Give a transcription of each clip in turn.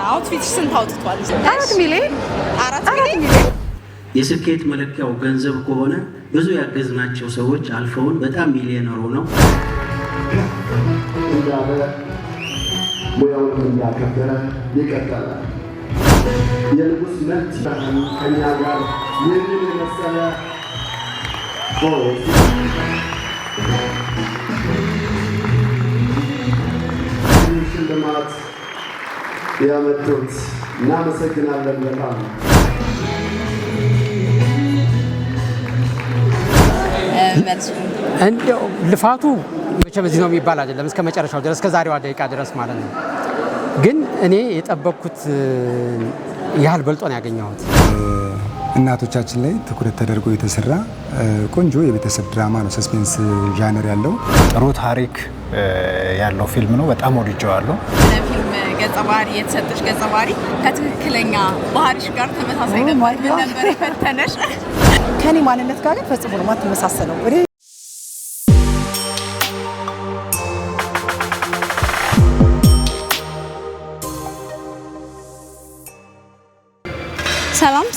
አውትፊት ስንት አውጥቷል? 4 ሚሊዮን። የስኬት መለኪያው ገንዘብ ከሆነ ብዙ ያገዝናቸው ሰዎች አልፈውን በጣም ሚሊዮነር ሆነው ሙያውን እንዳከበረ ይቀጥላል። የንጉሥ መብት ከኛ ጋር ይህንን የመሰለ ሽልማት ያመጡት እናመሰግናለን በጣም። እንደው ልፋቱ መቼም እዚህ ነው የሚባል አይደለም። እስከ መጨረሻው ድረስ እስከ ዛሬዋ ደቂቃ ድረስ ማለት ነው። ግን እኔ የጠበቅኩት ያህል በልጦ ነው ያገኘሁት። እናቶቻችን ላይ ትኩረት ተደርጎ የተሰራ ቆንጆ የቤተሰብ ድራማ ነው። ሰስፔንስ ዣነር ያለው ጥሩ ታሪክ ያለው ፊልም ነው። በጣም ወድጄዋለሁ። ለፊልም ገጸ ባህሪ የተሰጠሽ ገጸ ባህሪ ከትክክለኛ ባህሪሽ ጋር ተመሳሳይ ነበር። ምን ነበር የፈተነሽ? ከኔ ማንነት ጋር ፈጽሞ ነው የማትመሳሰለው።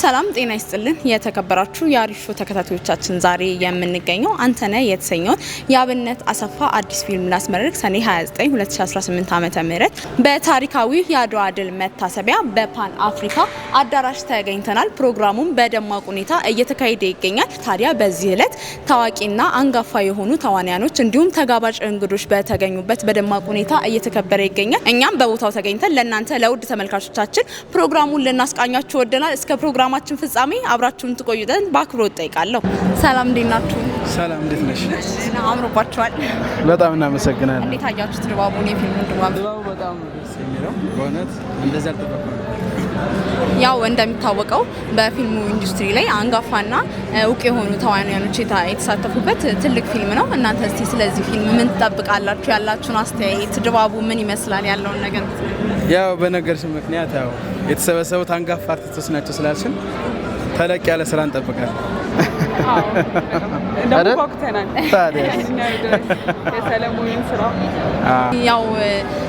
ሰላም ጤና ይስጥልን የተከበራችሁ የአሪፍ ሾው ተከታታዮቻችን፣ ዛሬ የምንገኘው አንተነህ የተሰኘውን የአብነት አሰፋ አዲስ ፊልም ላስመረቅ ሰኔ 29 2018 ዓ.ም በታሪካዊ የአድዋ ድል መታሰቢያ በፓን አፍሪካ አዳራሽ ተገኝተናል። ፕሮግራሙም በደማቅ ሁኔታ እየተካሄደ ይገኛል። ታዲያ በዚህ ዕለት ታዋቂና አንጋፋ የሆኑ ተዋናያኖች እንዲሁም ተጋባዥ እንግዶች በተገኙበት በደማቅ ሁኔታ እየተከበረ ይገኛል። እኛም በቦታው ተገኝተን ለእናንተ ለውድ ተመልካቾቻችን ፕሮግራሙን ልናስቃኛችሁ ወደናል። እስከ ፕሮግራማችን ፍጻሜ አብራችሁን ትቆዩ ዘንድ በአክብሮት ጠይቃለሁ። ሰላም እንዴት ናችሁ? ሰላም እንዴት ነሽ? አምሮባችኋል። በጣም እናመሰግናለን። እንዴት አያችሁት ድባቡን? የፊልሙን ድባብ በጣም ደስ የሚለው በእውነት እንደዛ አልጠበቅኩም። ያው እንደሚታወቀው በፊልሙ ኢንዱስትሪ ላይ አንጋፋና እውቅ የሆኑ ተዋናዮች የተሳተፉበት ትልቅ ፊልም ነው። እናንተ እስቲ ስለዚህ ፊልም ምን ትጠብቃላችሁ? ያላችሁን አስተያየት፣ ድባቡ ምን ይመስላል ያለውን ነገር? ያው በነገርሽ ምክንያት ያው የተሰበሰቡት አንጋፋ አርቲስቶች ናቸው ስላልሽን ተለቅ ያለ ስራ እንጠብቃለን። ያው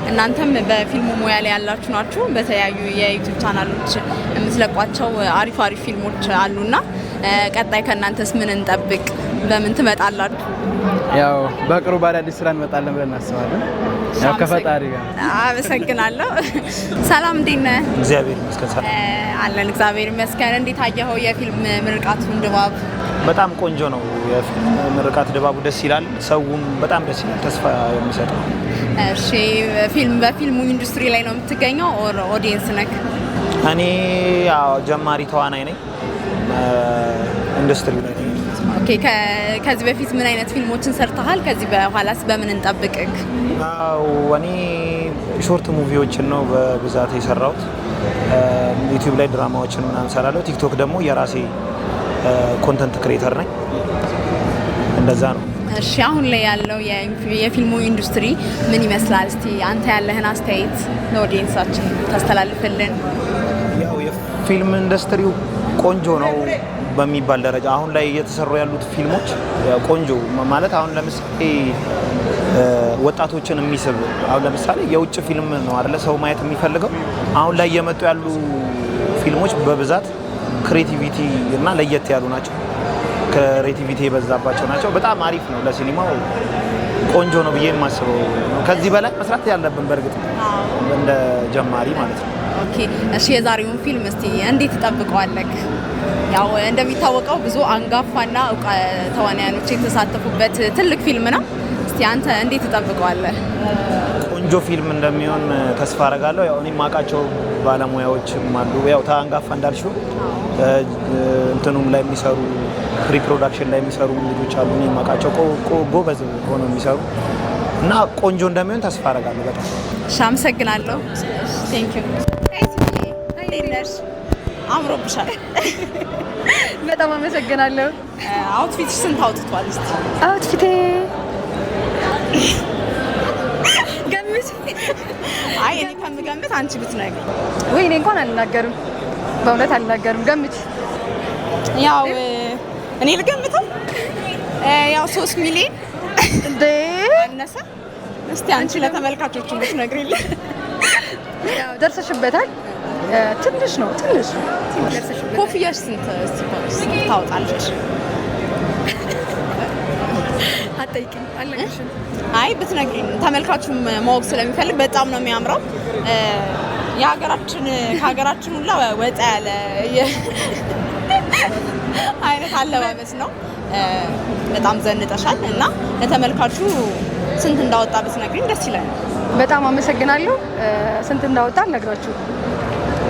እናንተም በፊልሙ ሙያ ላይ ያላችሁ ናችሁ። በተለያዩ የዩቲዩብ ቻናሎች የምትለቋቸው አሪፍ ፊልሞች አሉና ቀጣይ ከእናንተስ ምን እንጠብቅ? በምን ትመጣላችሁ? ያው በቅርቡ አዲስ ስራ እንመጣለን ብለን እናስባለን። ያው ከፈጣሪ ጋር። አመሰግናለሁ። ሰላም እንዴት ነህ? እግዚአብሔር ይመስገን አለን። እግዚአብሔር ይመስገን። እንዴት አየኸው የፊልም ምርቃቱን ድባብ? በጣም ቆንጆ ነው። የፊልም ምርቃት ድባቡ ደስ ይላል። ሰውም በጣም ደስ ይላል። ተስፋ የሚሰጥ ነው። እሺ፣ በፊልሙ ኢንዱስትሪ ላይ ነው የምትገኘው ኦር ኦዲየንስ ነክ? እኔ ያው ጀማሪ ተዋናይ ነኝ ኢንዱስትሪ ላይ። ኦኬ፣ ከዚህ በፊት ምን አይነት ፊልሞችን ሰርተሃል? ከዚህ በኋላስ በምን እንጠብቅክ? ያው እኔ ሾርት ሙቪዎችን ነው በብዛት የሰራሁት። ዩቲዩብ ላይ ድራማዎችን ምናምን ሰራለሁ። ቲክቶክ ደግሞ የራሴ ኮንተንት ክሬተር ነኝ። እንደዛ ነው። እሺ፣ አሁን ላይ ያለው የፊልሙ ኢንዱስትሪ ምን ይመስላል? እስቲ አንተ ያለህን አስተያየት ለኦዲየንሳችን ታስተላልፍልን። ያው የፊልም ኢንዱስትሪው ቆንጆ ነው በሚባል ደረጃ አሁን ላይ እየተሰሩ ያሉት ፊልሞች ቆንጆ ማለት አሁን ለምሳሌ ወጣቶችን የሚስብ አሁን ለምሳሌ የውጭ ፊልም ነው አይደለ ሰው ማየት የሚፈልገው። አሁን ላይ እየመጡ ያሉ ፊልሞች በብዛት ክሬቲቪቲ እና ለየት ያሉ ናቸው። ክሬቲቪቲ የበዛባቸው ናቸው። በጣም አሪፍ ነው። ለሲኒማው ቆንጆ ነው ብዬ የማስበው። ከዚህ በላይ መስራት ያለብን በእርግጥ እንደ ጀማሪ ማለት ነው። ኦኬ፣ እሺ፣ የዛሬውን ፊልም እስቲ እንዴት ትጠብቀዋለህ? ያው እንደሚታወቀው ብዙ አንጋፋና እውቅ ተዋናዮች የተሳተፉበት ትልቅ ፊልም ነው። እስቲ አንተ እንዴት ትጠብቀዋለህ? ቆንጆ ፊልም እንደሚሆን ተስፋ አደርጋለሁ። ያው እኔ የማውቃቸው ባለሙያዎችም አሉ። ያው ታንጋፋ እንዳልሽው እንትኑም ላይ የሚሰሩ ፕሪ ፕሮዳክሽን ላይ የሚሰሩ ልጆች አሉ። እኔ የማውቃቸው ጎበዝ ሆነው የሚሰሩ እና ቆንጆ እንደሚሆን ተስፋ አደርጋለሁ። በጣም እሺ፣ አመሰግናለሁ። ቴንክ ዩ። አምሮብሻል። በጣም አመሰግናለሁ። አውትፊትሽ ስንት አውጥቷል? እስቲ አውትፊቴ ገምት። አይ እኔ ከምገምት አንቺ ብትነግሪ። ወይ እኔ እንኳን አልናገርም፣ በእውነት አልናገርም። ገምት። ያው እኔ ልገምተው ያው 3 ሚሊዮን እንዴ አነሰ። እስቲ አንቺ ለተመልካቾቹ ብትነግሪልኝ። ያው ደርሰሽበታል። ትንሽ ነው ደርሰሽበታል። ኮፍያሽ ስንት ታወጣለች? አጠይቅኝ አለሽም። አይ ብትነግሪኝ ተመልካቹም ማወቅ ስለሚፈልግ በጣም ነው የሚያምረው። ከሀገራችን ሁላ ወጣ ያለ አይነት አለባበስ ነው። በጣም ዘንጠሻል እና ለተመልካቹ ስንት እንዳወጣ ብትነግሪኝ ደስ ይላል። በጣም አመሰግናለሁ። ስንት እንዳወጣ አልነግራችሁም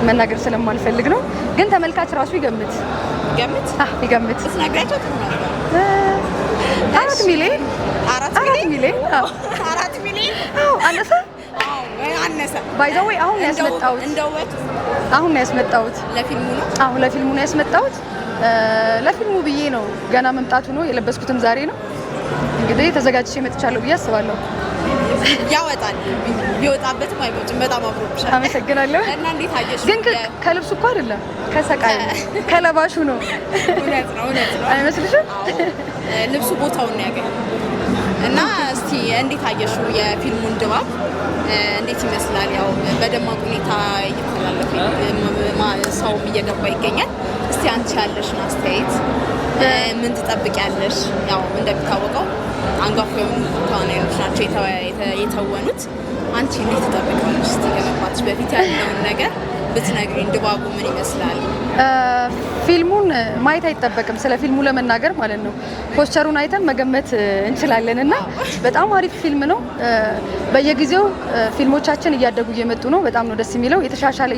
መናገር ስለማልፈልግ ነው። ግን ተመልካች ራሱ ይገምት። ብትነግሪያቸው ጥሩ ነበር። 4 ሚሊዮን 4 ሚሊዮን አነሰ ባይ ዘ ወይ አሁን ያስመጣሁት ለፊልሙ ነው። አሁን ለፊልሙ ነው ያስመጣሁት። ለፊልሙ ብዬ ነው ገና መምጣቱ ነው። የለበስኩትም ዛሬ ነው። እንግዲህ ተዘጋጅቼ መጥቻለሁ ብዬ አስባለሁ። ያወጣል ቢወጣበትም አይቆጭም። በጣም አምሮብሻል። አመሰግናለሁ። እና እንዴት አየሽ? ግን ከልብሱ እኮ አይደለም ከሰቃይ ከለባሹ ነው። እውነት ነው አይመስልሽም? ልብሱ ቦታውን ነው ያገኘው። እና እስቲ እንዴት አየሽው የፊልሙን ድባብ እንዴት ይመስላል? ያው በደማቅ ሁኔታ እየተላለፈ ሰውም እየገባ ይገኛል። እስቲ አንቺ ያለሽን አስተያየት ምን ትጠብቂያለሽ? ያው እንደሚታወቀው አንጋፋ የሆኑ ተዋናዮች ናቸው የተወኑት። አንቺ እንዴት ትጠብቂያለሽ? እስቲ ከመግባትሽ በፊት ያለውን ነገር ብትነግሪኝ። ድባቡ ምን ይመስላል? ፊልሙን ማየት አይጠበቅም ስለ ፊልሙ ለመናገር ማለት ነው። ፖስተሩን አይተን መገመት እንችላለን እና በጣም አሪፍ ፊልም ነው። በየጊዜው ፊልሞቻችን እያደጉ እየመጡ ነው። በጣም ነው ደስ የሚለው። እየተሻሻለ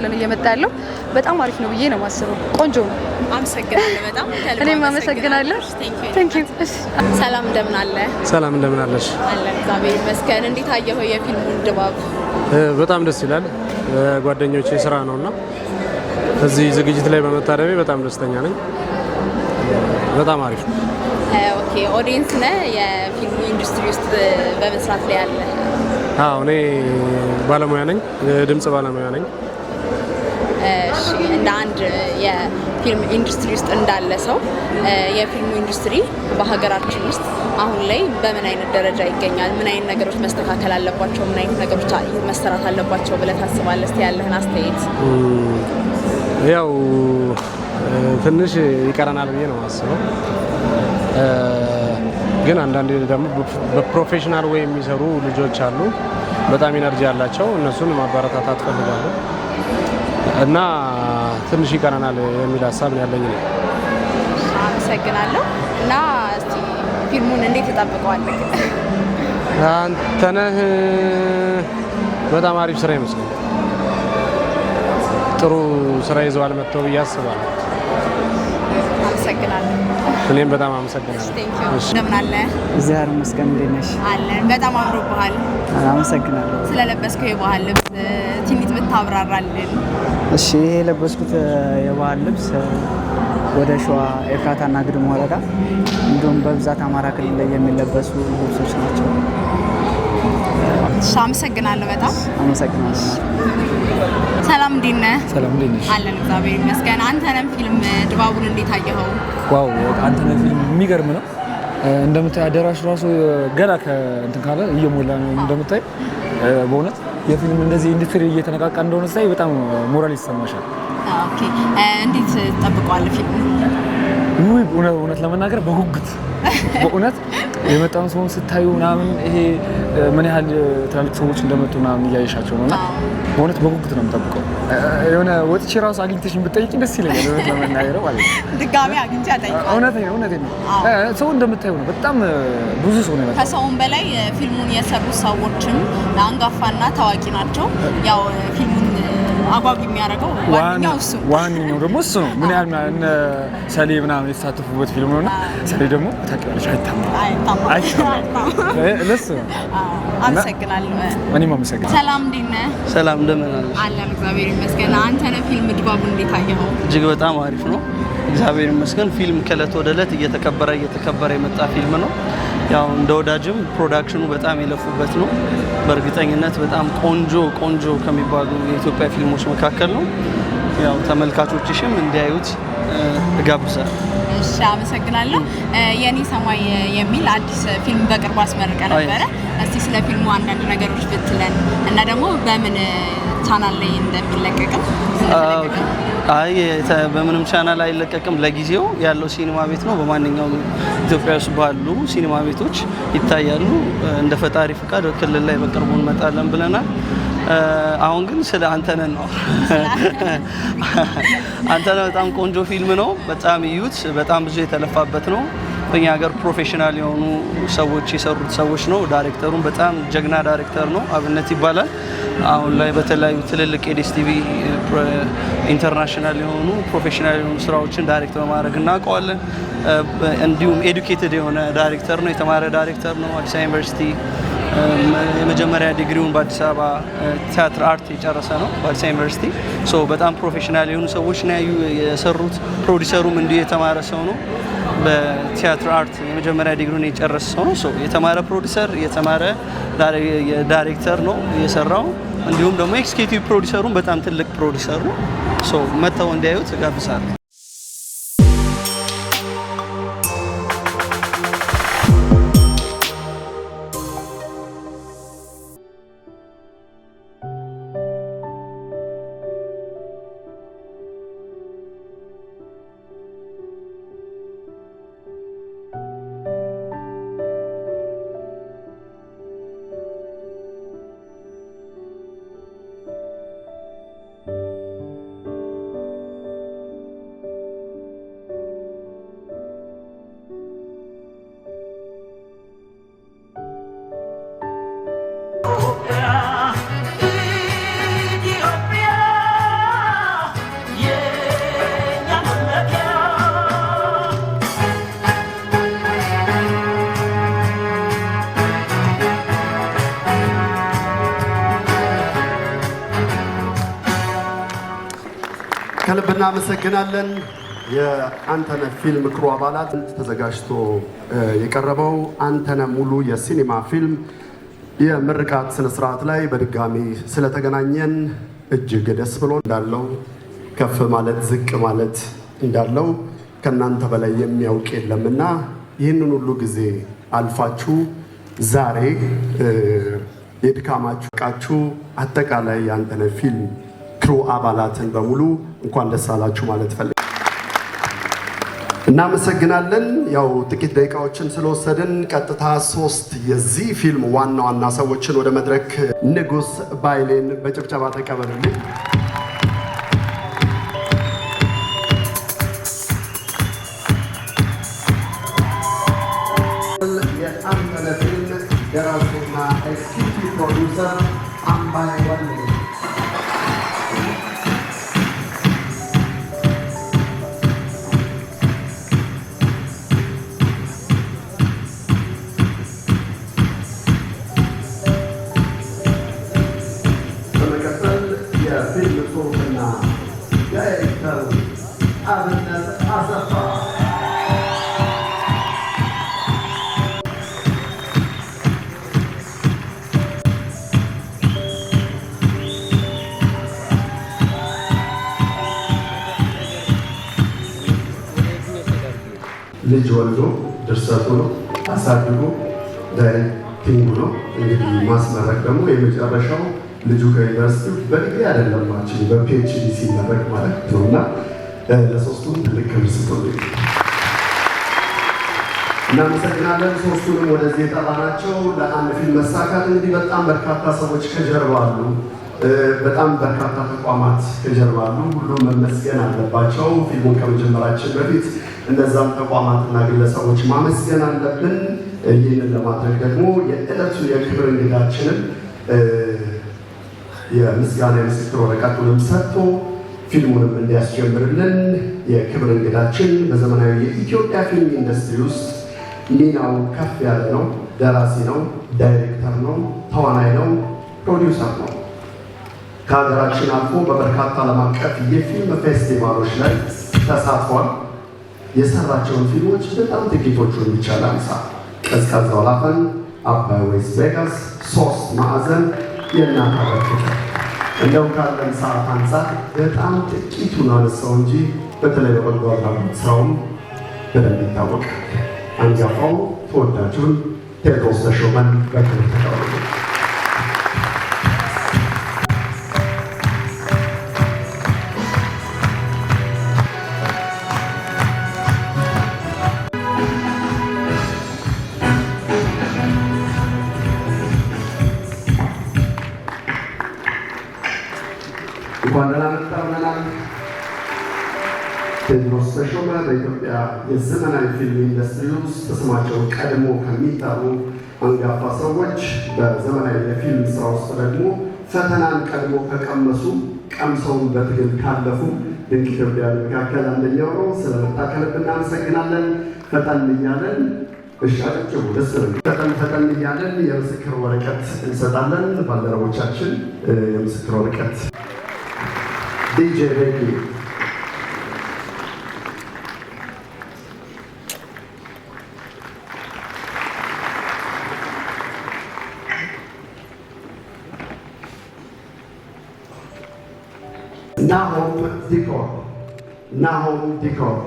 ነው እየመጣ ያለው። በጣም አሪፍ ነው ብዬ ነው የማስበው። ቆንጆ ነው። አመሰግናለሁ በጣም። እኔም አመሰግናለሁ። ቴንክ ዩ። ሰላም እንደምን አለ? ሰላም እንደምን አለሽ? አለን እግዚአብሔር ይመስገን። እንዴት አየኸው የፊልሙን ድባብ? በጣም ደስ ይላል። ጓደኞቼ ስራ ነውና እዚህ ዝግጅት ላይ በመታደሜ በጣም ደስተኛ ነኝ። በጣም አሪፍ ነው። ኦኬ ኦዲየንስ ነህ የፊልሙ ኢንዱስትሪ ውስጥ በመስራት ላይ ያለ? አዎ እኔ ባለሙያ ነኝ፣ ድምጽ ባለሙያ ነኝ። እሺ እንደ አንድ የፊልም ኢንዱስትሪ ውስጥ እንዳለ ሰው የፊልሙ ኢንዱስትሪ በሀገራችን ውስጥ አሁን ላይ በምን አይነት ደረጃ ይገኛል? ምን አይነት ነገሮች መስተካከል አለባቸው? ምን አይነት ነገሮች መሰራት አለባቸው ብለህ ታስባለህ? እስቲ ያለህን አስተያየት። ያው ትንሽ ይቀረናል ብዬ ነው የማስበው። ግን አንዳንዴ ደግሞ በፕሮፌሽናል ወይ የሚሰሩ ልጆች አሉ፣ በጣም ኢነርጂ ያላቸው። እነሱን ማበረታታት ፈልጋለሁ እና ትንሽ ይቀረናል የሚል ሀሳብ ነው ያለኝ ነው። አመሰግናለሁ። እና እስቲ ፊልሙን እንዴት ተጠብቀዋለህ? አንተነህ በጣም አሪፍ ስራ ይመስላል። ጥሩ ስራ ይዘዋል መጥተው ብዬ አስባለሁ። አመሰግናለሁ። እኔም በጣም አመሰግናለሁ። እንደምን አለ? እግዚአብሔር ይመስገን። እንዴት ነሽ? አለን። በጣም አምሮብሃል። አመሰግናለሁ። ስለለበስከው የባህል ልብስ ትንሽ ብታብራራልን። እሺ፣ ይሄ የለበስኩት የባህል ልብስ ወደ ሸዋ ኤፍራታና ግድም ወረዳ እንዲሁም በብዛት አማራ ክልል ላይ የሚለበሱ ልብሶች ናቸው። አመሰግናለሁ። በጣም አመሰግናለሁ። ሰላም እንዴት ነህ? ሰላም እንዴት ነሽ? አለን እግዚአብሔር ይመስገን። አንተነህ ፊልም ድባቡን እንዴት አየኸው? ዋው አንተነህ ፊልም የሚገርም ነው። እንደምታይ አዳራሽ ራሱ ገና ከእንትን ካለ እየሞላ ነው እንደምታይ። በእውነት የፊልም እንደዚህ ኢንዱስትሪ እየተነቃቃ እንደሆነ ሳይ በጣም ሞራል ይሰማሻል። ኦኬ እንዴት ትጠብቀዋለህ ፊልም? እውነት ለመናገር በጉጉት በእውነት የመጣውን ሰውን ስታዩ ምናምን ይሄ ምን ያህል ትላልቅ ሰዎች እንደመጡ ምናምን እያየሻቸው ነውና በእውነት በጉጉት ነው የምጠብቀው። የሆነ ወጥቼ ራሱ አግኝተሽኝ ብትጠይቂኝ ደስ ይለኛል። እውነት ለመናገር ማለት ነው። ድጋሚ አግኝቼ አጠይቃለሁ። እውነቴን ነው። ሰው እንደምታዩ ነው። በጣም ብዙ ሰው ነው የመጣው። ከሰውም በላይ ፊልሙን የሰሩ ሰዎችም አንጋፋና ታዋቂ ናቸው። ያው ፊልሙን አጓጊ የሚያደርገው ዋነኛው ደግሞ እሱ ነው። ምን ያህል እነ ሰሌ ምናምን የተሳተፉበት ፊልም ነውና ሰሌ ደግሞ ታውቂዋለሽ፣ አይታማም። ለሱ አመሰግናለሁ። እኔም አመሰግናለሁ። ሰላም እንዴት ነህ? ሰላም እንደምን አለሽ? አለን እግዚአብሔር ይመስገን። አንተነህ ፊልም ድባቡን እንዴት አየኸው? እጅግ በጣም አሪፍ ነው እግዚአብሔር ይመስገን። ፊልም ከእለት ወደ እለት እየተከበረ የመጣ ፊልም ነው። ያው እንደ ወዳጅም ፕሮዳክሽኑ በጣም የለፉበት ነው። በእርግጠኝነት በጣም ቆንጆ ከሚባሉ የኢትዮጵያ ፊልሞች መካከል ነው። ያው ተመልካቾችሽም እንዲያዩት እጋብዛለሁ። እሺ አመሰግናለሁ። የኔ ሰማይ የሚል አዲስ ፊልም በቅርቡ አስመርቀ ነበረ። እስቲ ስለ ፊልሙ አንዳንድ ነገሮች ብትለን እና ደግሞ በምን ቻናል ላይ እንደሚለቀቅም አይ በምንም ቻናል አይለቀቅም። ለጊዜው ያለው ሲኒማ ቤት ነው። በማንኛውም ኢትዮጵያ ውስጥ ባሉ ሲኒማ ቤቶች ይታያሉ። እንደ ፈጣሪ ፍቃድ ክልል ላይ በቅርቡ እንመጣለን ብለናል። አሁን ግን ስለ አንተነህ ነው። አንተነህ በጣም ቆንጆ ፊልም ነው። በጣም እዩት። በጣም ብዙ የተለፋበት ነው። በእኛ ሀገር ፕሮፌሽናል የሆኑ ሰዎች የሰሩት ሰዎች ነው። ዳይሬክተሩም በጣም ጀግና ዳይሬክተር ነው። አብነት ይባላል። አሁን ላይ በተለያዩ ትልልቅ የዲኤስቲቪ ኢንተርናሽናል የሆኑ ፕሮፌሽናል የሆኑ ስራዎችን ዳይሬክት በማድረግ እናውቀዋለን። እንዲሁም ኤዱኬትድ የሆነ ዳይሬክተር ነው። የተማረ ዳይሬክተር ነው። አዲስ አበባ ዩኒቨርሲቲ የመጀመሪያ ዲግሪውን በአዲስ አበባ ቲያትር አርት የጨረሰ ነው። በአዲስ አበባ ዩኒቨርሲቲ በጣም ፕሮፌሽናል የሆኑ ሰዎች ነው የሰሩት። ፕሮዲሰሩም እንዲሁ የተማረ ሰው ነው። በቲያትር አርት የመጀመሪያ ዲግሪውን የጨረሰ ሰው ነው። የተማረ ፕሮዲሰር የተማረ ዳይሬክተር ነው የሰራው። እንዲሁም ደግሞ ኤክስኪዩቲቭ ፕሮዲሰሩም በጣም ትልቅ ፕሮዲሰር ነው። መተው እንዲያዩት ጋብዛለሁ። ከልብ እናመሰግናለን። የአንተነህ ፊልም ክሩ አባላት ተዘጋጅቶ የቀረበው አንተነህ ሙሉ የሲኒማ ፊልም የምርቃት ስነስርዓት ላይ በድጋሚ ስለተገናኘን እጅግ ደስ ብሎ እንዳለው ከፍ ማለት ዝቅ ማለት እንዳለው ከናንተ በላይ የሚያውቅ የለምና ይህንን ሁሉ ጊዜ አልፋችሁ ዛሬ የድካማችሁ ቃችሁ አጠቃላይ የአንተነህ ፊልም ክሩ አባላትን በሙሉ እንኳን ደስ አላችሁ ማለት ፈልጋለሁ። እናመሰግናለን። ያው ጥቂት ደቂቃዎችን ስለወሰድን ቀጥታ 3 የዚህ ፊልም ዋና ዋና ሰዎችን ወደ መድረክ ንጉስ ባይሌን በጭብጨባ ተቀበሉልኝ። የአንተነህ ፊልም ደራሲና ኤክስኪዩቲቭ ፕሮዲውሰር አምባይ ወልዴ ልጅ ወልዶ ድርሰቱ ነው አሳድጎ ዳይሬክቲንጉ ነው። እንግዲህ ማስመረቅ ደግሞ የመጨረሻው ልጁ ከዩኒቨርሲቲ በዲግሪ አይደለማችን በፒኤችዲ ሲመረቅ ማለት ነውና ለሶስቱም ትልቅ ክብር ስጡልኝ። እናመሰግናለን። ሶስቱንም ወደዚህ የጠራናቸው ለአንድ ፊልም መሳካት እንግዲህ በጣም በርካታ ሰዎች ከጀርባ አሉ። በጣም በርካታ ተቋማት ከጀርባ አሉ። ሁሉም መመስገን አለባቸው። ፊልሙን ከመጀመራችን በፊት እነዛም ተቋማትና ግለሰቦች ማመስገን አለብን። ይህንን ለማድረግ ደግሞ የዕለቱ የክብር እንግዳችንን የምስጋና የምስክር ወረቀቱንም ሰጥቶ ፊልሙንም እንዲያስጀምርልን የክብር እንግዳችን በዘመናዊ የኢትዮጵያ ፊልም ኢንዱስትሪ ውስጥ ሚናው ከፍ ያለ ነው። ደራሲ ነው፣ ዳይሬክተር ነው፣ ተዋናይ ነው፣ ፕሮዲውሰር ነው። ከሀገራችን አልፎ በበርካታ ዓለም አቀፍ የፊልም ፌስቲቫሎች ላይ ተሳትፏል። የሰራቸውን ፊልሞች በጣም ጥቂቶቹን ብቻ ላንሳ። ቀዝቃዛው ላፈን፣ አባይ ወይስ ቬጋስ፣ 3 ማዕዘን፣ የእናት ሀገር ፍቅር። እንደው ካለን ሰዓት አንጻር በጣም ጥቂቱን አነሳው እንጂ በተለይ በበጎ አድራጎት ስራውም በደንብ ይታወቃል። አንጋፋው ተወዳጁን ቴዎድሮስ ተሾመን በክብር ተቀበሉ። እንኳን ደህና መጣህ ብለናል። ቴዎድሮስ ተሾመ በኢትዮጵያ የዘመናዊ ፊልም ኢንዱስትሪ ውስጥ ስማቸው ቀድሞ ከሚጠሩ አንጋፋ ሰዎች በዘመናዊ የፊልም ስራ ውስጥ ደግሞ ፈተናን ቀድሞ ከቀመሱ ቀምሰውን በትግል ካለፉ ድንቅ ኢትዮጵያውያን መካከል አንደኛው ነው። ስለመጣ ከልብ እናመሰግናለን። ፈጠን እያለን እሻጭው ደስ ፈጠን እያለን የምስክር ወረቀት እንሰጣለን። ባልደረቦቻችን የምስክር ወረቀት ዲጄ ቤኪ Nahom Dikor.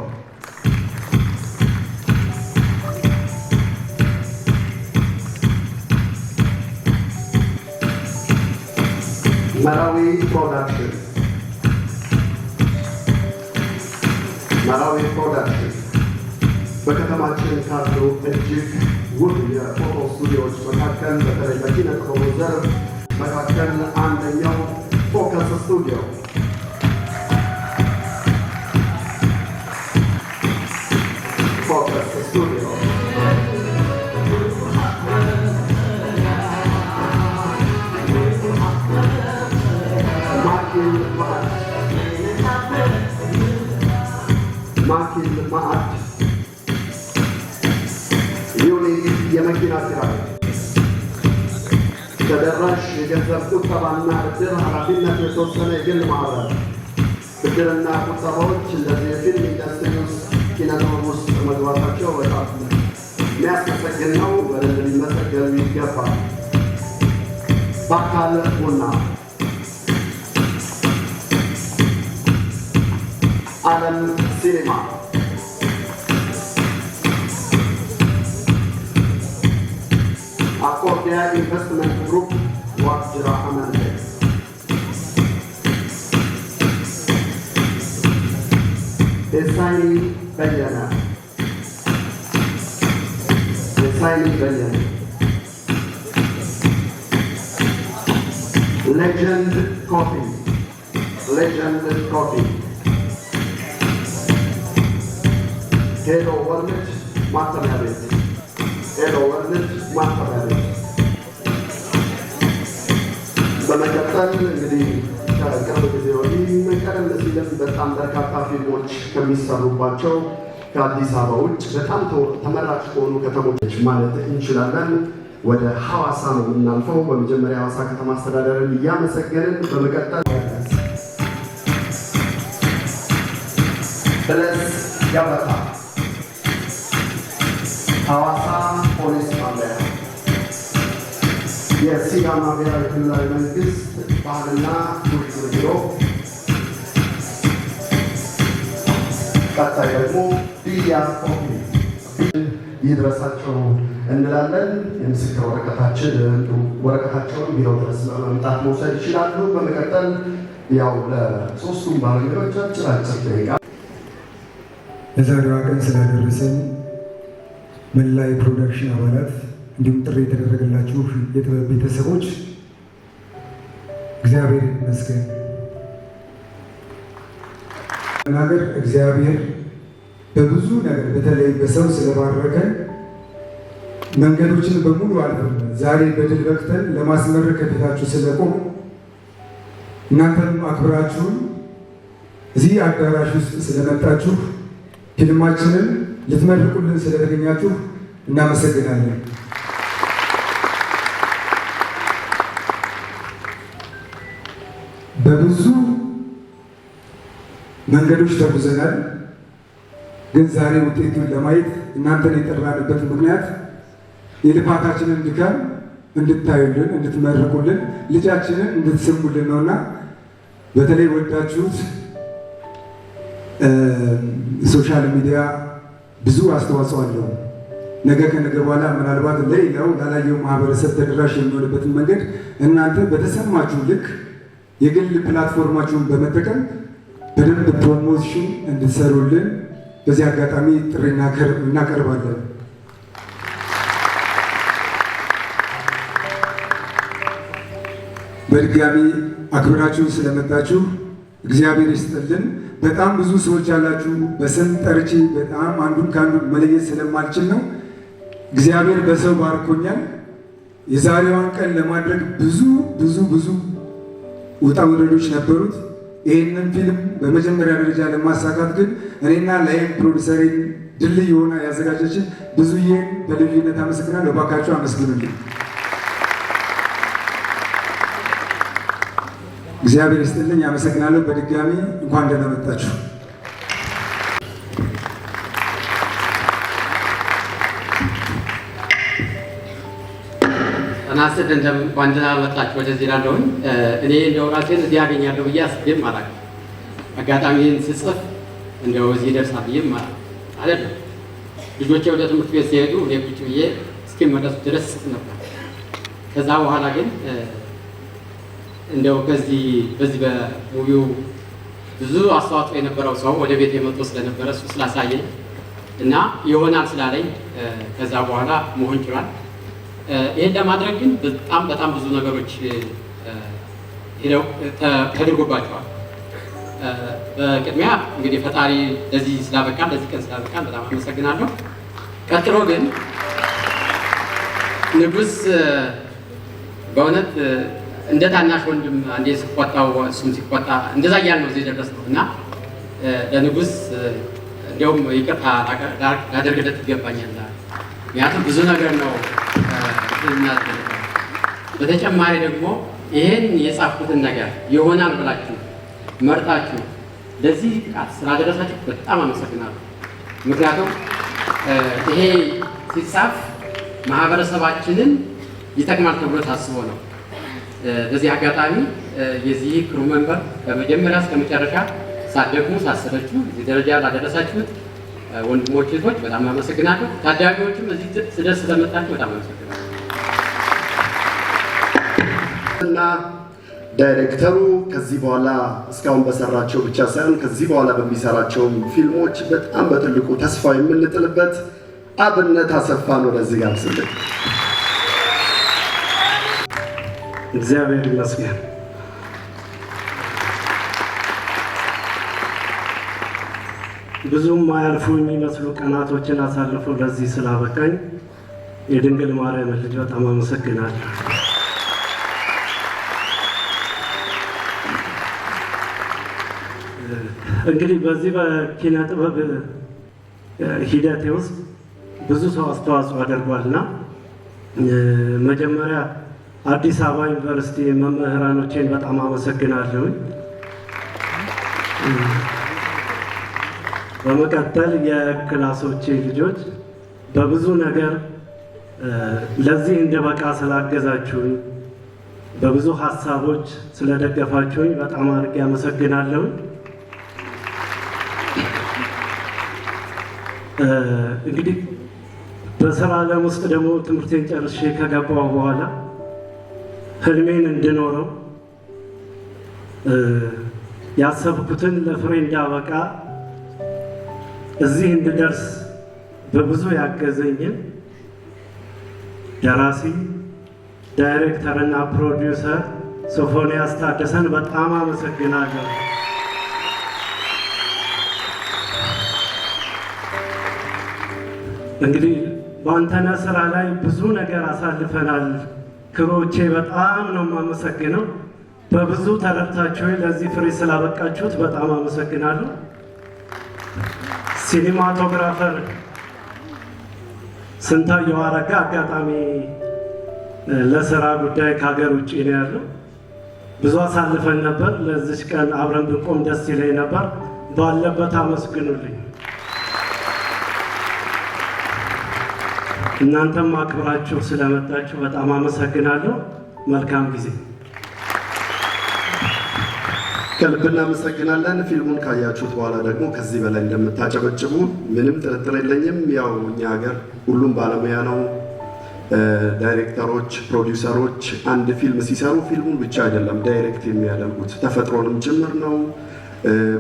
Marawi Production. በከተማችን ካሉ እጅግ ውብ የፎቶ ስቱዲዮዎች መካከል በተለይ በኪነ ጥበቡ ዘርፍ መካከል አንደኛው ፎከስ ስቱዲዮ ማኪል ማዕድ ዩኒክ የመኪና ኪራይ ተደራሽ የገንዘብ ቁጠባና ብድር ኃላፊነት የተወሰነ የግል ማህበር ብድርና ቁጠባዎች እንደዚህ የፊልም ኢንዱስትሪ ውስጥ ኪነጥበብ ውስጥ መግባታቸው በጣም የሚያስመሰግን ነው። በደንብ ሊመሰገኑ ይገባል። በአካል ቡና ዓለም ሲኒማ አኮርዲያ ኢንቨስትመንት ግሩፕ ዋቅጅራ አመንቴ ደሳይኒ በየነ ሌጀንድ ኮፊ ሄሎ ወርልድ ማተሚያ ቤት በመቀጠል እንግዲህ ከቅርብ ጊዜ ወዲህ ቀደም ሲልም በጣም በርካታ ፊልሞች ከሚሰሩባቸው ከአዲስ አበባ ውጭ በጣም ተመራጭ ከሆኑ ከተሞች ማለት እንችላለን ወደ ሐዋሳ ነው የምናልፈው። በመጀመሪያ ሐዋሳ ከተማ አስተዳደርን እያመሰገንን በመቀጠል ብለስ ገበታ ሐዋሳ ፖሊስ ጣቢያ የሲዳማ ብሔራዊ ክልላዊ መንግስት ባህልና ቱሪዝም ቢሮ ቀጣይ ደግሞ ቢያስ ኮፊ ይድረሳቸው እንላለን። የምስክር ወረቀታቸውን ቢሮ ድረስ በመምጣት መውሰድ ይችላሉ። በመቀጠል ያው ለሶስቱም ባለሙያዎች አጭር ደቂቃ ለዛሬዋ ቀን ስላደረሰን መላ የፕሮዳክሽን አባላት እንዲሁም ጥሪ የተደረገላችሁ የጥበብ ቤተሰቦች እግዚአብሔር ይመስገን። መናገር እግዚአብሔር በብዙ ነገር በተለይ በሰው ስለባረከን መንገዶችን በሙሉ አልፈን ዛሬ በድል በቅተን ለማስመረቅ ከፊታችሁ ስለቆም እናንተም አክብራችሁን እዚህ አዳራሽ ውስጥ ስለመጣችሁ ፊልማችንን ልትመርቁልን ስለተገኛችሁ እናመሰግናለን። በብዙ መንገዶች ተጉዘናል፣ ግን ዛሬ ውጤቱን ለማየት እናንተን የጠራንበት ምክንያት የልፋታችንን ድካም እንድታዩልን፣ እንድትመርቁልን፣ ልጃችንን እንድትስሙልን ነውና በተለይ ወዳችሁት ሶሻል ሚዲያ ብዙ አስተዋጽኦ አለው። ነገ ከነገ በኋላ ምናልባት ለሌላው ላላየው ማህበረሰብ ተደራሽ የሚሆንበትን መንገድ እናንተ በተሰማችሁ ልክ የግል ፕላትፎርማችሁን በመጠቀም በደንብ ፕሮሞሽን እንድትሰሩልን በዚህ አጋጣሚ ጥሪ እናቀርባለን። በድጋሚ አክብራችሁ ስለመጣችሁ እግዚአብሔር ይስጥልን። በጣም ብዙ ሰዎች ያላችሁ በስም ጠርቼ በጣም አንዱን ከአንዱ መለየት ስለማልችል ነው። እግዚአብሔር በሰው ባርኮኛል። የዛሬዋን ቀን ለማድረግ ብዙ ውጣ ውረዶች ነበሩት። ይህንን ፊልም በመጀመሪያ ደረጃ ለማሳካት ግን እኔና ላይም ፕሮዲሰሬን ድልድይ የሆነ ያዘጋጀችን ብዙዬን በልዩነት አመሰግናለሁ። እባካችሁ አመስግኑልኝ። እግዚአብሔር ይስጥልኝ። አመሰግናለሁ። በድጋሚ እንኳን ደህና መጣችሁ። እናስድ እንኳን ደህና መጣችሁ ወደዚህ እላለሁኝ። እኔ እንደው ራሴን እዚህ ያገኛለሁ ብዬ አስቤም አላውቅም። አጋጣሚን ስጽፍ እንደው እዚህ ደርሳለሁ ብዬም አይደለም። ልጆቼ ወደ ትምህርት ቤት ሲሄዱ እኔ ቁጭ ብዬ እስኪመለሱ ድረስ ጽፍ ነበር። ከዛ በኋላ ግን እንደው በዚህ በሙቪው ብዙ አስተዋጽኦ የነበረው ሰው ወደ ቤት የመጥቶ ስለነበረ እሱ ስላሳየኝ እና ይሆናል ስላለኝ ከዛ በኋላ መሆን ችሏል። ይህን ለማድረግ ግን በጣም ብዙ ነገሮች ሄደው ተደርጎባቸዋል። በቅድሚያ እንግዲህ ፈጣሪ ለዚህ ስላበቃን ለዚህ ቀን ስላበቃን በጣም አመሰግናለሁ። ቀጥሎ ግን ንጉስ በእውነት እንደ ታናሽ ወንድም አንዴ ሲቆጣው እሱም ሲቆጣ እንደዛ እያልን ነው እዚህ የደረስነው እና ለንጉስ እንዲያውም ይቅርታ ላደርግለት ይገባኛል። ምክንያቱም ብዙ ነገር ነው እናደርጋለን። በተጨማሪ ደግሞ ይሄን የጻፍኩትን ነገር ይሆናል ብላችሁ መርጣችሁ ለዚህ ጥቃት ስላደረሳችሁ በጣም አመሰግናለሁ። ምክንያቱም ይሄ ሲጻፍ ማህበረሰባችንን ይጠቅማል ተብሎ ታስቦ ነው። በዚህ አጋጣሚ የዚህ ክሩ መንበር ከመጀመሪያ እስከ መጨረሻ ሳትደክሙ ሳትሰለቹ እዚህ ደረጃ ላደረሳችሁት ወንድሞች እህቶች በጣም አመሰግናለሁ። ታዳሚዎችም እዚህ ስደርስ ስለመጣችሁ በጣም አመሰግናለሁ። እና ዳይሬክተሩ ከዚህ በኋላ እስካሁን በሰራቸው ብቻ ሳይሆን ከዚህ በኋላ በሚሰራቸው ፊልሞች በጣም በትልቁ ተስፋ የምንጥልበት አብነት አሰፋ ነው። ለዚህ ጋር ስልክ እግዚአብሔር ይመስገን። ብዙም ማያልፉ የሚመስሉ ቀናቶችን አሳልፎ ለዚህ ስላበቃኝ የድንግል ማርያም ልጅ በጣም አመሰግናለሁ። እንግዲህ በዚህ በኪነ ጥበብ ሂደቴ ውስጥ ብዙ ሰው አስተዋጽኦ አድርጓልና መጀመሪያ አዲስ አበባ ዩኒቨርሲቲ መምህራኖቼን በጣም አመሰግናለሁ። በመቀጠል የክላሶቼ ልጆች በብዙ ነገር ለዚህ እንድበቃ ስላገዛችሁኝ፣ በብዙ ሀሳቦች ስለደገፋችሁኝ በጣም አድርጌ አመሰግናለሁ። እንግዲህ በስራ ዓለም ውስጥ ደግሞ ትምህርቴን ጨርሼ ከገባሁ በኋላ ህልሜን እንድኖረው ያሰብኩትን ለፍሬ እንዳበቃ እዚህ እንድደርስ በብዙ ያገዘኝን ደራሲ ዳይሬክተርና ፕሮዲውሰር ሶፎንያስ ታደሰን በጣም አመሰግናለሁ። እንግዲህ በአንተነህ ስራ ላይ ብዙ ነገር አሳልፈናል። ክሮቼ በጣም ነው የማመሰግነው። በብዙ ተረድታችሁ ለዚህ ፍሬ ስላበቃችሁት በጣም አመሰግናለሁ። ሲኒማቶግራፈር ስንታየው አረጋ አጋጣሚ ለስራ ጉዳይ ከሀገር ውጭ ነው ያለው። ብዙ አሳልፈን ነበር። ለዚች ቀን አብረን ብንቆም ደስ ይለኝ ነበር። ባለበት አመስግኑልኝ። እናንተም አክብራችሁ ስለመጣችሁ በጣም አመሰግናለሁ። መልካም ጊዜ። ከልብ እናመሰግናለን። ፊልሙን ካያችሁት በኋላ ደግሞ ከዚህ በላይ እንደምታጨበጭቡ ምንም ጥርጥር የለኝም። ያው እኛ ሀገር ሁሉም ባለሙያ ነው። ዳይሬክተሮች፣ ፕሮዲውሰሮች አንድ ፊልም ሲሰሩ ፊልሙን ብቻ አይደለም ዳይሬክት የሚያደርጉት ተፈጥሮንም ጭምር ነው።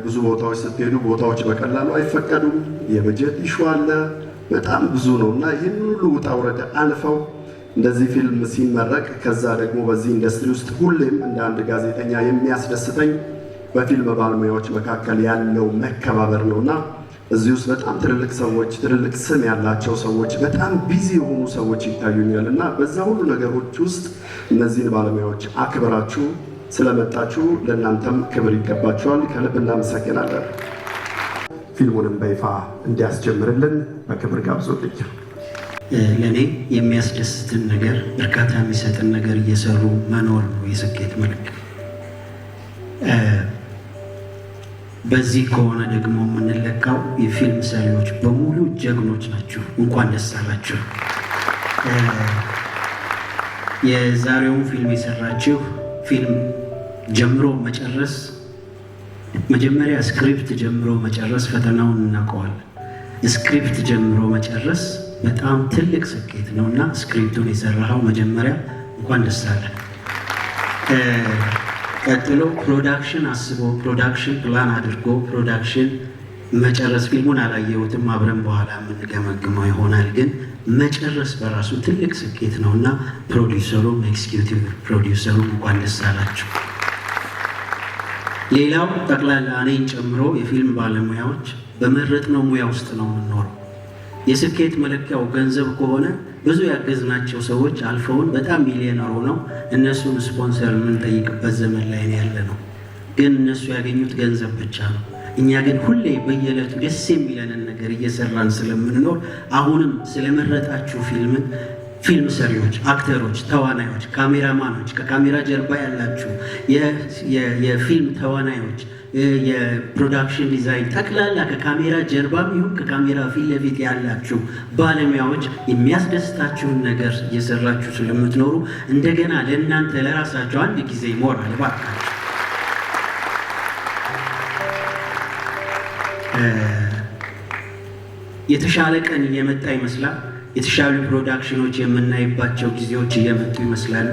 ብዙ ቦታዎች ስትሄዱ ቦታዎች በቀላሉ አይፈቀዱም። የበጀት ኢሹ አለ፣ በጣም ብዙ ነው እና ይህን ሁሉ ውጣ ውረድ አልፈው እንደዚህ ፊልም ሲመረቅ ከዛ ደግሞ በዚህ ኢንዱስትሪ ውስጥ ሁሌም እንደ አንድ ጋዜጠኛ የሚያስደስተኝ በፊልም ባለሙያዎች መካከል ያለው መከባበር ነውና እዚህ ውስጥ በጣም ትልልቅ ሰዎች፣ ትልልቅ ስም ያላቸው ሰዎች፣ በጣም ቢዚ የሆኑ ሰዎች ይታዩኛል እና በዛ ሁሉ ነገሮች ውስጥ እነዚህን ባለሙያዎች አክብራችሁ ስለመጣችሁ ለእናንተም ክብር ይገባችኋል። ከልብ እናመሰግናለን። ፊልሙንም በይፋ እንዲያስጀምርልን በክብር ጋብዞልኝ። ለእኔ የሚያስደስትን ነገር፣ እርካታ የሚሰጥን ነገር እየሰሩ መኖር ነው የስኬት ምልክት። በዚህ ከሆነ ደግሞ የምንለካው የፊልም ሰሪዎች በሙሉ ጀግኖች ናችሁ። እንኳን ደስ አላችሁ። የዛሬውን ፊልም የሰራችሁ ፊልም ጀምሮ መጨረስ፣ መጀመሪያ ስክሪፕት ጀምሮ መጨረስ ፈተናውን እናውቀዋለን። ስክሪፕት ጀምሮ መጨረስ በጣም ትልቅ ስኬት ነው እና ስክሪፕቱን የሰራኸው መጀመሪያ እንኳን ደስ አለ። ቀጥሎ ፕሮዳክሽን አስቦ ፕሮዳክሽን ፕላን አድርጎ ፕሮዳክሽን መጨረስ። ፊልሙን አላየሁትም፣ አብረን በኋላ የምንገመግመው ይሆናል። ግን መጨረስ በራሱ ትልቅ ስኬት ነው እና ፕሮዲውሰሩም ኤክስኪዩቲቭ ፕሮዲውሰሩም እንኳን ደስ አላችሁ። ሌላው ጠቅላላ እኔን ጨምሮ የፊልም ባለሙያዎች በመረጥነው ሙያ ውስጥ ነው የምንኖረው። የስኬት መለኪያው ገንዘብ ከሆነ ብዙ ያገዝናቸው ሰዎች አልፈውን በጣም ሚሊዮነር ሆነው እነሱን ስፖንሰር የምንጠይቅበት ዘመን ላይ ያለ ነው። ግን እነሱ ያገኙት ገንዘብ ብቻ ነው። እኛ ግን ሁሌ በየዕለቱ ደስ የሚለንን ነገር እየሰራን ስለምንኖር አሁንም ስለመረጣችሁ ፊልም ሰሪዎች፣ አክተሮች፣ ተዋናዮች፣ ካሜራማኖች፣ ከካሜራ ጀርባ ያላችሁ የፊልም ተዋናዮች፣ የፕሮዳክሽን ዲዛይን ጠቅላላ ከካሜራ ጀርባም ይሁን ከካሜራ ፊት ለፊት ያላችሁ ባለሙያዎች የሚያስደስታችሁን ነገር እየሰራችሁ ስለምትኖሩ እንደገና ለእናንተ ለራሳችሁ አንድ ጊዜ ሞራል ባካችሁ። የተሻለ ቀን እየመጣ ይመስላል። የተሻሉ ፕሮዳክሽኖች የምናይባቸው ጊዜዎች እየመጡ ይመስላሉ።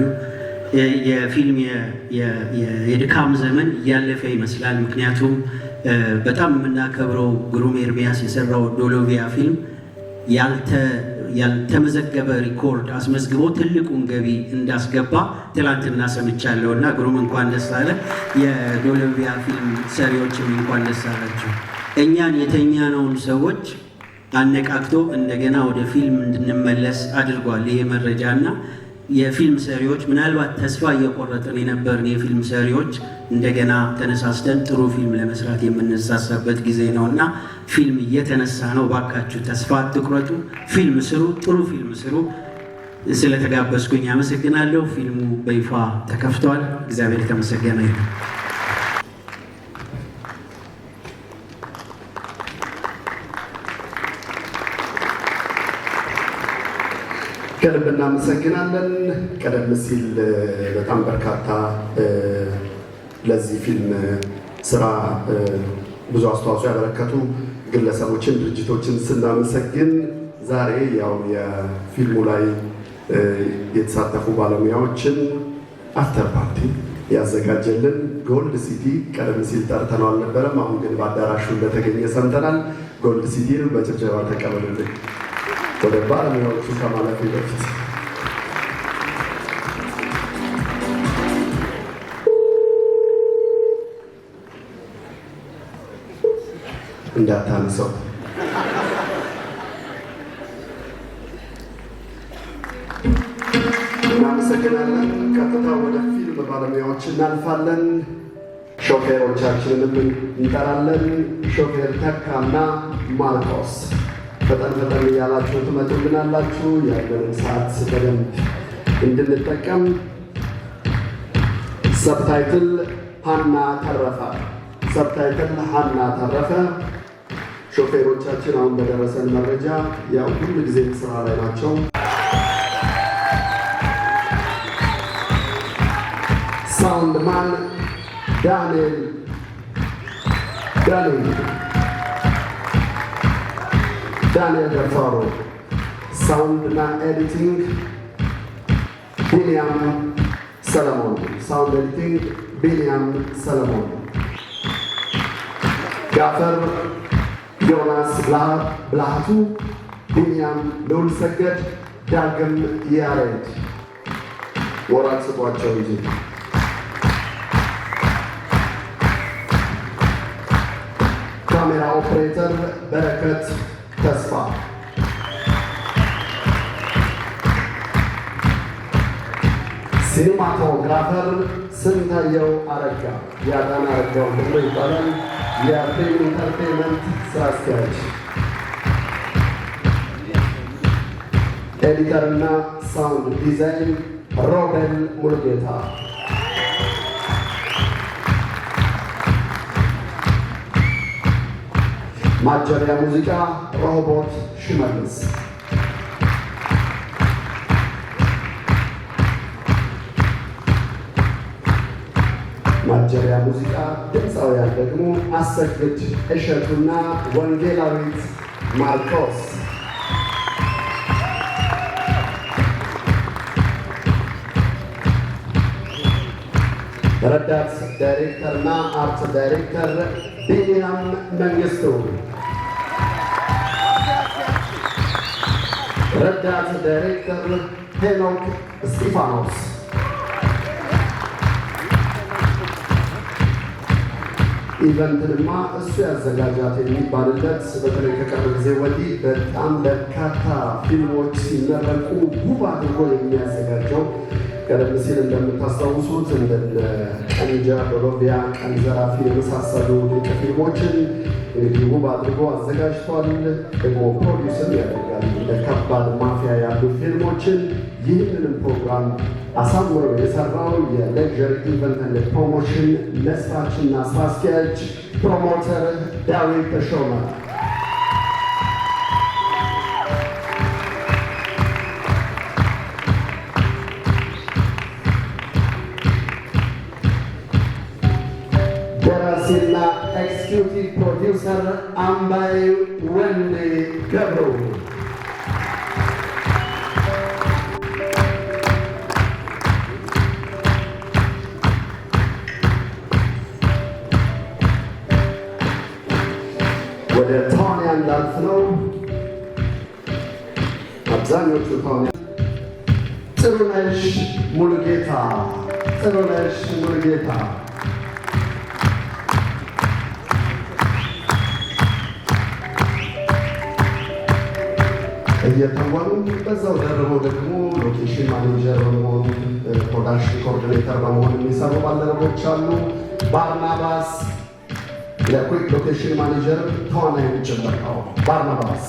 የፊልም የድካም ዘመን እያለፈ ይመስላል። ምክንያቱም በጣም የምናከብረው ግሩም ኤርሚያስ የሰራው ዶሎቪያ ፊልም ያልተመዘገበ ሪኮርድ አስመዝግቦ ትልቁን ገቢ እንዳስገባ ትላንትና ሰምቻለሁ እና ግሩም እንኳን ደስ አለ። የዶሎቪያ ፊልም ሰሪዎችም እንኳን ደስ አላችሁ። እኛን የተኛነውን ሰዎች አነቃቅቶ እንደገና ወደ ፊልም እንድንመለስ አድርጓል ይሄ መረጃና የፊልም ሰሪዎች ምናልባት ተስፋ እየቆረጥን የነበርን የፊልም ሰሪዎች እንደገና ተነሳስተን ጥሩ ፊልም ለመስራት የምንነሳሳበት ጊዜ ነውና ፊልም እየተነሳ ነው። ባካችሁ ተስፋ አትቁረጡ፣ ፊልም ስሩ፣ ጥሩ ፊልም ስሩ። ስለተጋበዝኩኝ አመሰግናለሁ። ፊልሙ በይፋ ተከፍቷል። እግዚአብሔር የተመሰገነ ይሁን። ከልብ እናመሰግናለን። ቀደም ሲል በጣም በርካታ ለዚህ ፊልም ስራ ብዙ አስተዋጽኦ ያበረከቱ ግለሰቦችን፣ ድርጅቶችን ስናመሰግን ዛሬ ያው የፊልሙ ላይ የተሳተፉ ባለሙያዎችን አፍተር ፓርቲ ያዘጋጀልን ጎልድ ሲቲ ቀደም ሲል ጠርተነው አልነበረም። አሁን ግን በአዳራሹ እንደተገኘ ሰምተናል። ጎልድ ሲቲን በጭብጨባ ተቀበሉልን። ወደ ባለሙያዎቹ ከማለፍ በፊት እንዳታንሰው እናመሰግናለን። ቀጥታ ወደ ፊልም ባለሙያዎች እናልፋለን። ሾፌሮቻችንንም እንጠራለን። ሾፌር ተካና ማርቆስ ፈጠን እያላችሁ ትመጡልናላችሁ። ያለንን ሰዓት በደንብ እንድንጠቀም። ሰብታይትል ሀና ተረፈ። ሾፌሮቻችን አሁን በደረሰን መረጃ ያው ሁሉ ጊዜ ስራ ላይ ናቸው። ሳውንድማን ዳንኤል ደፋሮ፣ ሳውንድና ኤዲቲንግ ቢንያም ሰለሞን፣ ሳውንድ ኤዲቲንግ ቢንያም ሰለሞን፣ ጋፈር ዮናስ ብልሃቱ፣ ቢንያም ልዑል ሰገድ፣ ዳግም ያሬድ። ወራት ስጧቸው እንጂ ኦፕሬተር በረከት ተስፋ፣ ሲኒማቶግራፈር ስንታየው አረጋ የአዳና አረጋው ተብሎ ይባላል። የፕሬም ኢንተርቴንመንት ስራ አስኪያጅ። ኤዲተርና ሳውንድ ዲዛይን ሮቤል ሙሉጌታ። ማጀሪያ ሙዚቃ ሮቦት ሽመልስ። ማጀሪያ ሙዚቃ ድምፃውያን ደግሞ አሰግድ እሸቱና ወንጌላዊት ማርቆስ። ረዳት ዳይሬክተርና አርት ዳይሬክተር ቢኒያም መንግስቱ። ረዳት ዳይሬክተር ሄኖክ እስጢፋኖስ። ኢቨንትንማ እሱ ያዘጋጃት የሚባልለት በተለይ ከቅርብ ጊዜ ወዲህ በጣም በርካታ ፊልሞች ሲመረቁ ውብ አድርጎ የሚያዘጋጀው ቀደም ሲል እንደምታስታውሱት እንደ ቀንጃ በሎቢያ፣ ቀን ዘራፊ የመሳሰሉ ድንቅ ፊልሞችን እንግዲህ ውብ አድርጎ አዘጋጅቷል። ደግሞ ፕሮዲውስም ያደርጋል እንደ ከባድ ማፊያ ያሉ ፊልሞችን። ይህንንም ፕሮግራም አሳምሮ የሰራው የሌክዠሪ ኢቨንት ኤንድ ፕሮሞሽን መስራችና ስራ አስኪያጅ ፕሮሞተር ዳዊት ተሾመ። ደራሲና ኤክስኪዩቲቭ ፕሮዲውሰር አምባይ ወንዴ ገብሩ። ወደ ተዋንያን ላልፍ ነው። አብዛኞቹ ተዋንያን ጥሩነሽ ሙሉጌታ። ጥሩነሽ ሙሉጌታ እየተወኑ በዛው ደርበው ደግሞ ሎኬሽን ማኔጀር በመሆን ፕሮዳክሽን ኮኦርዲኔተር በመሆን የሚሰሩ ባልደረቦች አሉ። ባርናባስ ለኩክ ሎኬሽን ማኔጀር ተዋናይ ጭምር ነው። ባርናባስ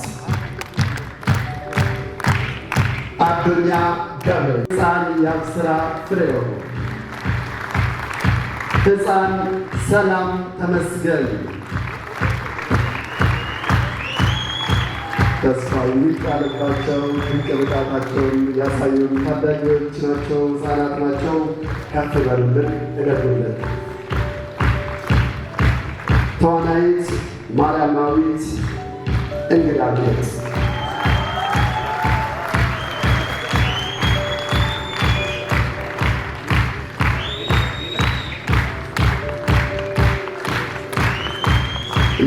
አዱኛ ገብረ፣ ሕፃን የአብስራ ፍሬው፣ ሕፃን ሰላም ተመስገን፣ ተስፋ የሚጣልባቸው ድንቅ ብቃታቸውን ያሳዩን ታዳጊዎች ናቸው፣ ሕፃናት ናቸው። ከፍ በሉልን፣ እደጉልን። ተዋናይት ማርያማዊት እንግዳ ጌጥ፣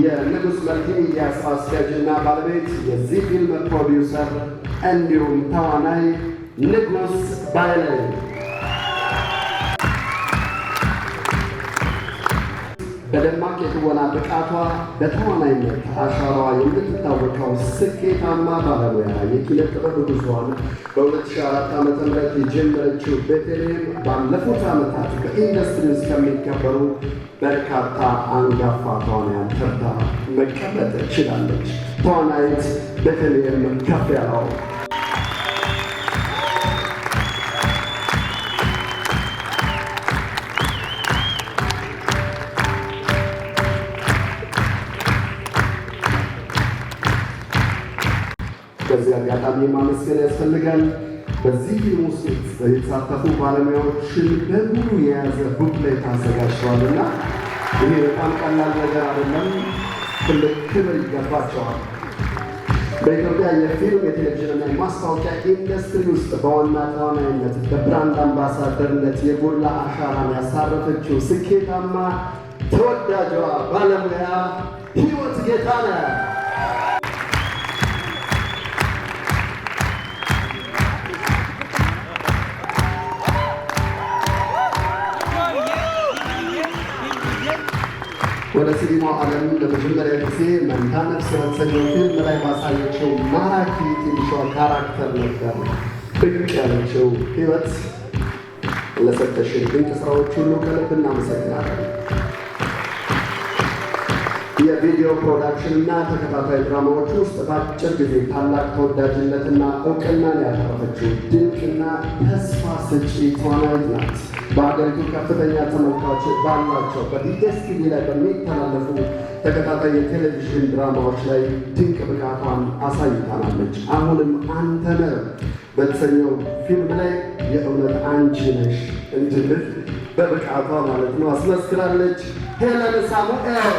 የንጉሥ መልቲሚዲያ ስራ አስኪያጅና ባለቤት የዚህ ፊልም ፕሮዲውሰር እንዲሁም ተዋናይ ንጉሥ ባይለይ። በደማቅ የትወና ብቃቷ በተዋናይነት አሻራዋ የምትታወቀው ስኬታማ ባለሙያ የኪነ ጥበብ ጉዞዋን በ2004 ዓ.ም የጀመረችው ቤተልሔም ባለፉት ዓመታት በኢንዱስትሪ ውስጥ ከሚከበሩ በርካታ አንጋፋ ተዋናያን ተርታ መቀመጥ ችላለች። ተዋናይት ቤተልሔም ከፍ ያለው በዚህ አጋጣሚ ማመስገን ያስፈልጋል። በዚህ ፊልም ውስጥ የተሳተፉ ባለሙያዎችን በሙሉ የያዘ ቡክሌት አዘጋጅተዋልና ይሄ በጣም ቀላል ነገር አይደለም። ትልቅ ክብር ይገባቸዋል። በኢትዮጵያ የፊልም የቴሌቪዥንና የማስታወቂያ ኢንዱስትሪ ውስጥ በዋና ተዋናይነት በብራንድ አምባሳደርነት የጎላ አሻራን ያሳረፈችው ስኬታማ ተወዳጇ ባለሙያ ሕይወት ጌታነህ ወደ ሲኒማው ዓለም ለመጀመሪያ ጊዜ መንታ ነፍስ በተሰኘው ፊልም ላይ ባሳየችው ማራኪ ትንሿ ካራክተር ነበር ብቅ ያለችው። ህይወት ለሰጠሽን ድንቅ ስራዎች ሁሉ ከልብ እናመሰግናለን። የቪዲዮ ፕሮዳክሽን እና ተከታታይ ድራማዎች ውስጥ በአጭር ጊዜ ታላቅ ተወዳጅነትና እውቅናን ያተረፈችው ድንቅና ተስፋ ሰጪ ተዋናይት ናት። በሀገሪቱ ከፍተኛ ተመልካች ባላቸው በዲኤስቲቪ ላይ በሚተላለፉ ተከታታይ የቴሌቪዥን ድራማዎች ላይ ድንቅ ብቃቷን አሳይታናለች። አሁንም አንተነህ በተሰኘው ፊልም ላይ የእውነት አንቺ ነሽ እንድንል በብቃቷ ማለት ነው አስመስክራለች። ሄለን ሳሙኤል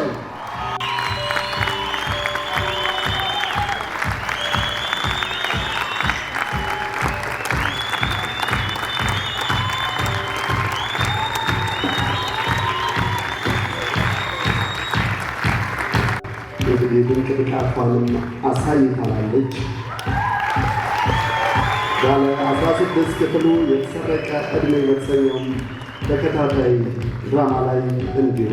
እንግዲህ ድንቅ ብቃቷንም አሳይታናለች። ባለ 16 ክፍሉ የተሰረቀ ዕድሜ በተሰኘው ተከታታይ ድራማ ላይ እንዲሁ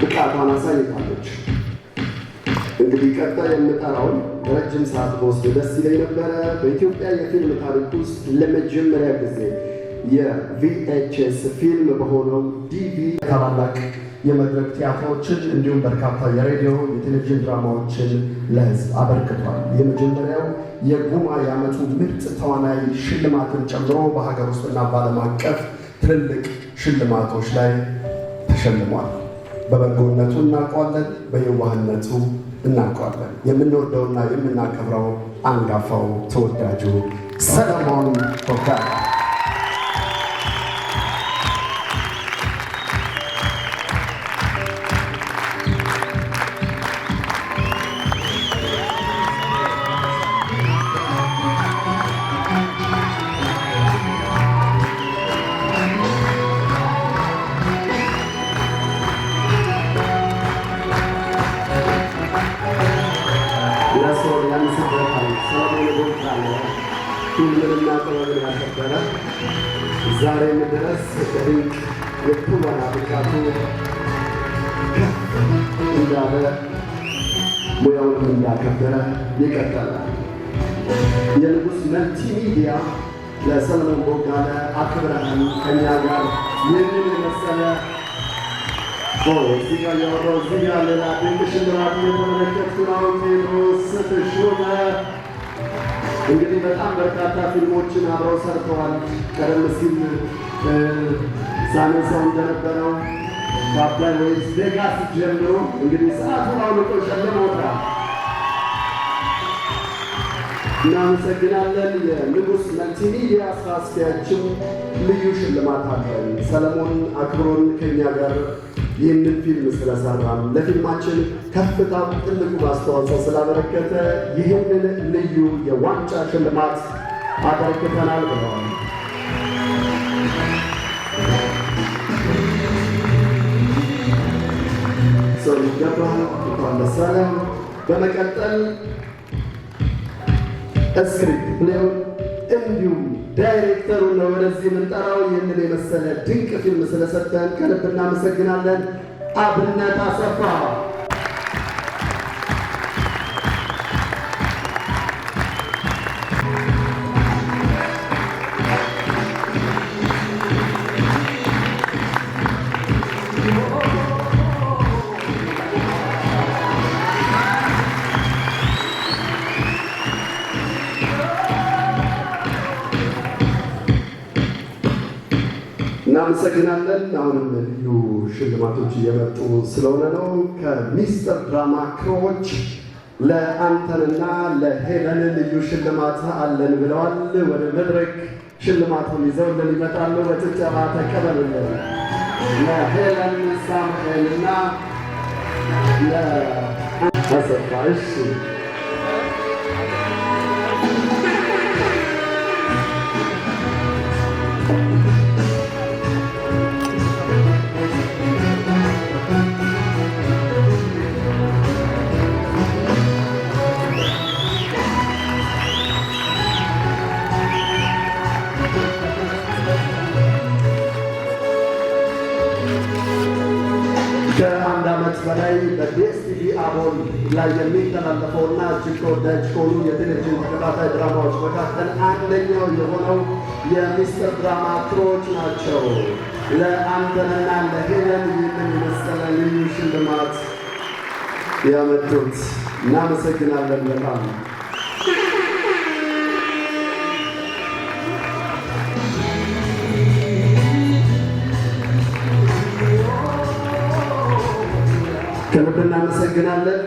ብቃቷን አሳይታለች። እንግዲህ ቀጣይ የምጠራውን ረጅም ሰዓት በወስድ ደስ ይለኝ ነበረ። በኢትዮጵያ የፊልም ታሪክ ውስጥ ለመጀመሪያ ጊዜ የቪኤችኤስ ፊልም በሆነው ዲቪ ታላላቅ የመድረክ ቲያትሮችን እንዲሁም በርካታ የሬዲዮ የቴሌቪዥን ድራማዎችን ለሕዝብ አበርክቷል። የመጀመሪያው የጉማ የዓመቱ ምርጥ ተዋናይ ሽልማትን ጨምሮ በሀገር ውስጥና በዓለም አቀፍ ትልልቅ ሽልማቶች ላይ ተሸልሟል። በበጎነቱ እናውቀዋለን፣ በየዋህነቱ እናውቀዋለን። የምንወደውና የምናከብረው አንጋፋው ተወዳጁ ሰለሞን ቦጋለ ፊልምንና ጥበብን ያከበረ ዛሬም ድረስ በድንቅ የትወና ብቃቱ እንዳለ ሙያውን እንዳከበረ ይቀጥላል። የንጉሥ መልቲሚዲያ ለሰለሞን ቦጋለ አክብረን ከኛ ጋር ይህንን የመሰለ እዚህ ጋር ያወራው እዚህ ጋር ሌላ ድንቅ ሽልማት እየተመለከትኩ ነው። ቴዎድሮስ ተሾመ እንግዲህ በጣም በርካታ ፊልሞችን አብረው ሰርተዋል። ቀደም ሲል ሳነሳው እንደነበረው ከአባይ ወይስ ቬጋስ ጀምሮ እንግዲህ ሰዓቱን አውልቆ ሸልሞታል። እናመሰግናለን። የንጉሥ መልቲሚዲያ ስራ አስኪያጅም ልዩ ሽልማት አለን። ሰለሞን አክብሮን ከኛ ጋር ይህንን ፊልም ስለሰራም ለፊልማችን ከፍታ ትልቁ አስተዋጽኦ ስላበረከተ ይህንን ልዩ የዋንጫ ሽልማት አበርክተናል ብለዋል። ሰው ይገባል። እንኳን ደስ አለህ። በመቀጠል ስክሪፕት ፕሌው እንዲሁም ዳይሬክተሩ ነው ወደዚህ የምንጠራው። ይህንን የመሰለ ድንቅ ፊልም ስለሰጠን ከልብ እናመሰግናለን። አብነት አሰፋ እናመሰግናለን። አሁንም ልዩ ሽልማቶች እየመጡ ስለሆነ ነው። ከሚስጥር ድራማ ክሮች ለአንተንና ለሄለን ልዩ ሽልማት አለን ብለዋል። ወደ መድረክ ሽልማቱን ይዘውልን ይመጣሉ። በጭብጨባ ተቀበሉልን። ለሄለን ሳሙኤልና ለአሰፋ እሺ ከአንድ ዓመት በላይ በዲኤስቲቪ አቦል ላይ የሚተላለፈውና እጅግ ተወዳጅ ከሆኑ የቴሌቪዥን ተከታታይ ድራማዎች መካከል አንደኛው የሆነው የሚስጥር ድራማ ክሮች ናቸው። ለአንተንና ለሄለን ይህንን የመሰለ ልዩ ሽልማት ያመጡት እናመሰግናለን በጣም። ከልብ እናመሰግናለን።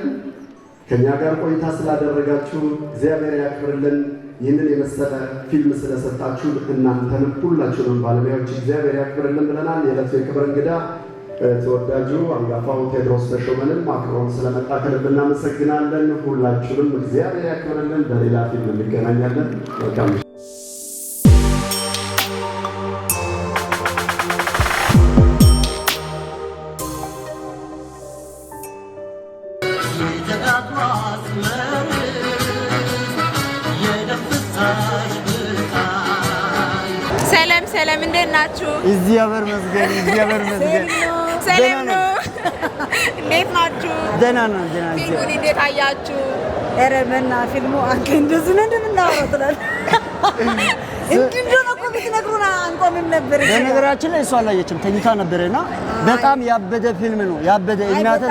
ከኛ ጋር ቆይታ ስላደረጋችሁ እግዚአብሔር ያክብርልን። ይህንን የመሰለ ፊልም ስለሰጣችሁ እናንተንም ሁላችሁንም ባለሙያዎች እግዚአብሔር ያክብርልን ብለናል። የዕለቱ የክብር እንግዳ ተወዳጁ አንጋፋው ቴዎድሮስ ተሾመንም አክብሮን ስለመጣ ከልብ እናመሰግናለን። ሁላችሁንም እግዚአብሔር ያክብርልን። በሌላ ፊልም እንገናኛለን። መልካም ሰላም እንዴት ናችሁ? እግዚአብሔር ይመስገን። እግዚአብሔር ይመስገን። ሰላም ነው። እንዴት ናችሁ? ደህና ነው። ደህና ነው። ፊልሙን እንዴት አያችሁ? ኧረ መና ፊልሙ አንተ እንደዚህ ነው እንደምናወራው ትላለህ። እንዲህ እንደሆነ እኮ ብትነግሩን አንቆምም ነበር። በነገራችን ላይ እሷ አላየችም፣ ተኝታ ነበርና በጣም ያበደ ፊልም ነው። ያበደ እናተ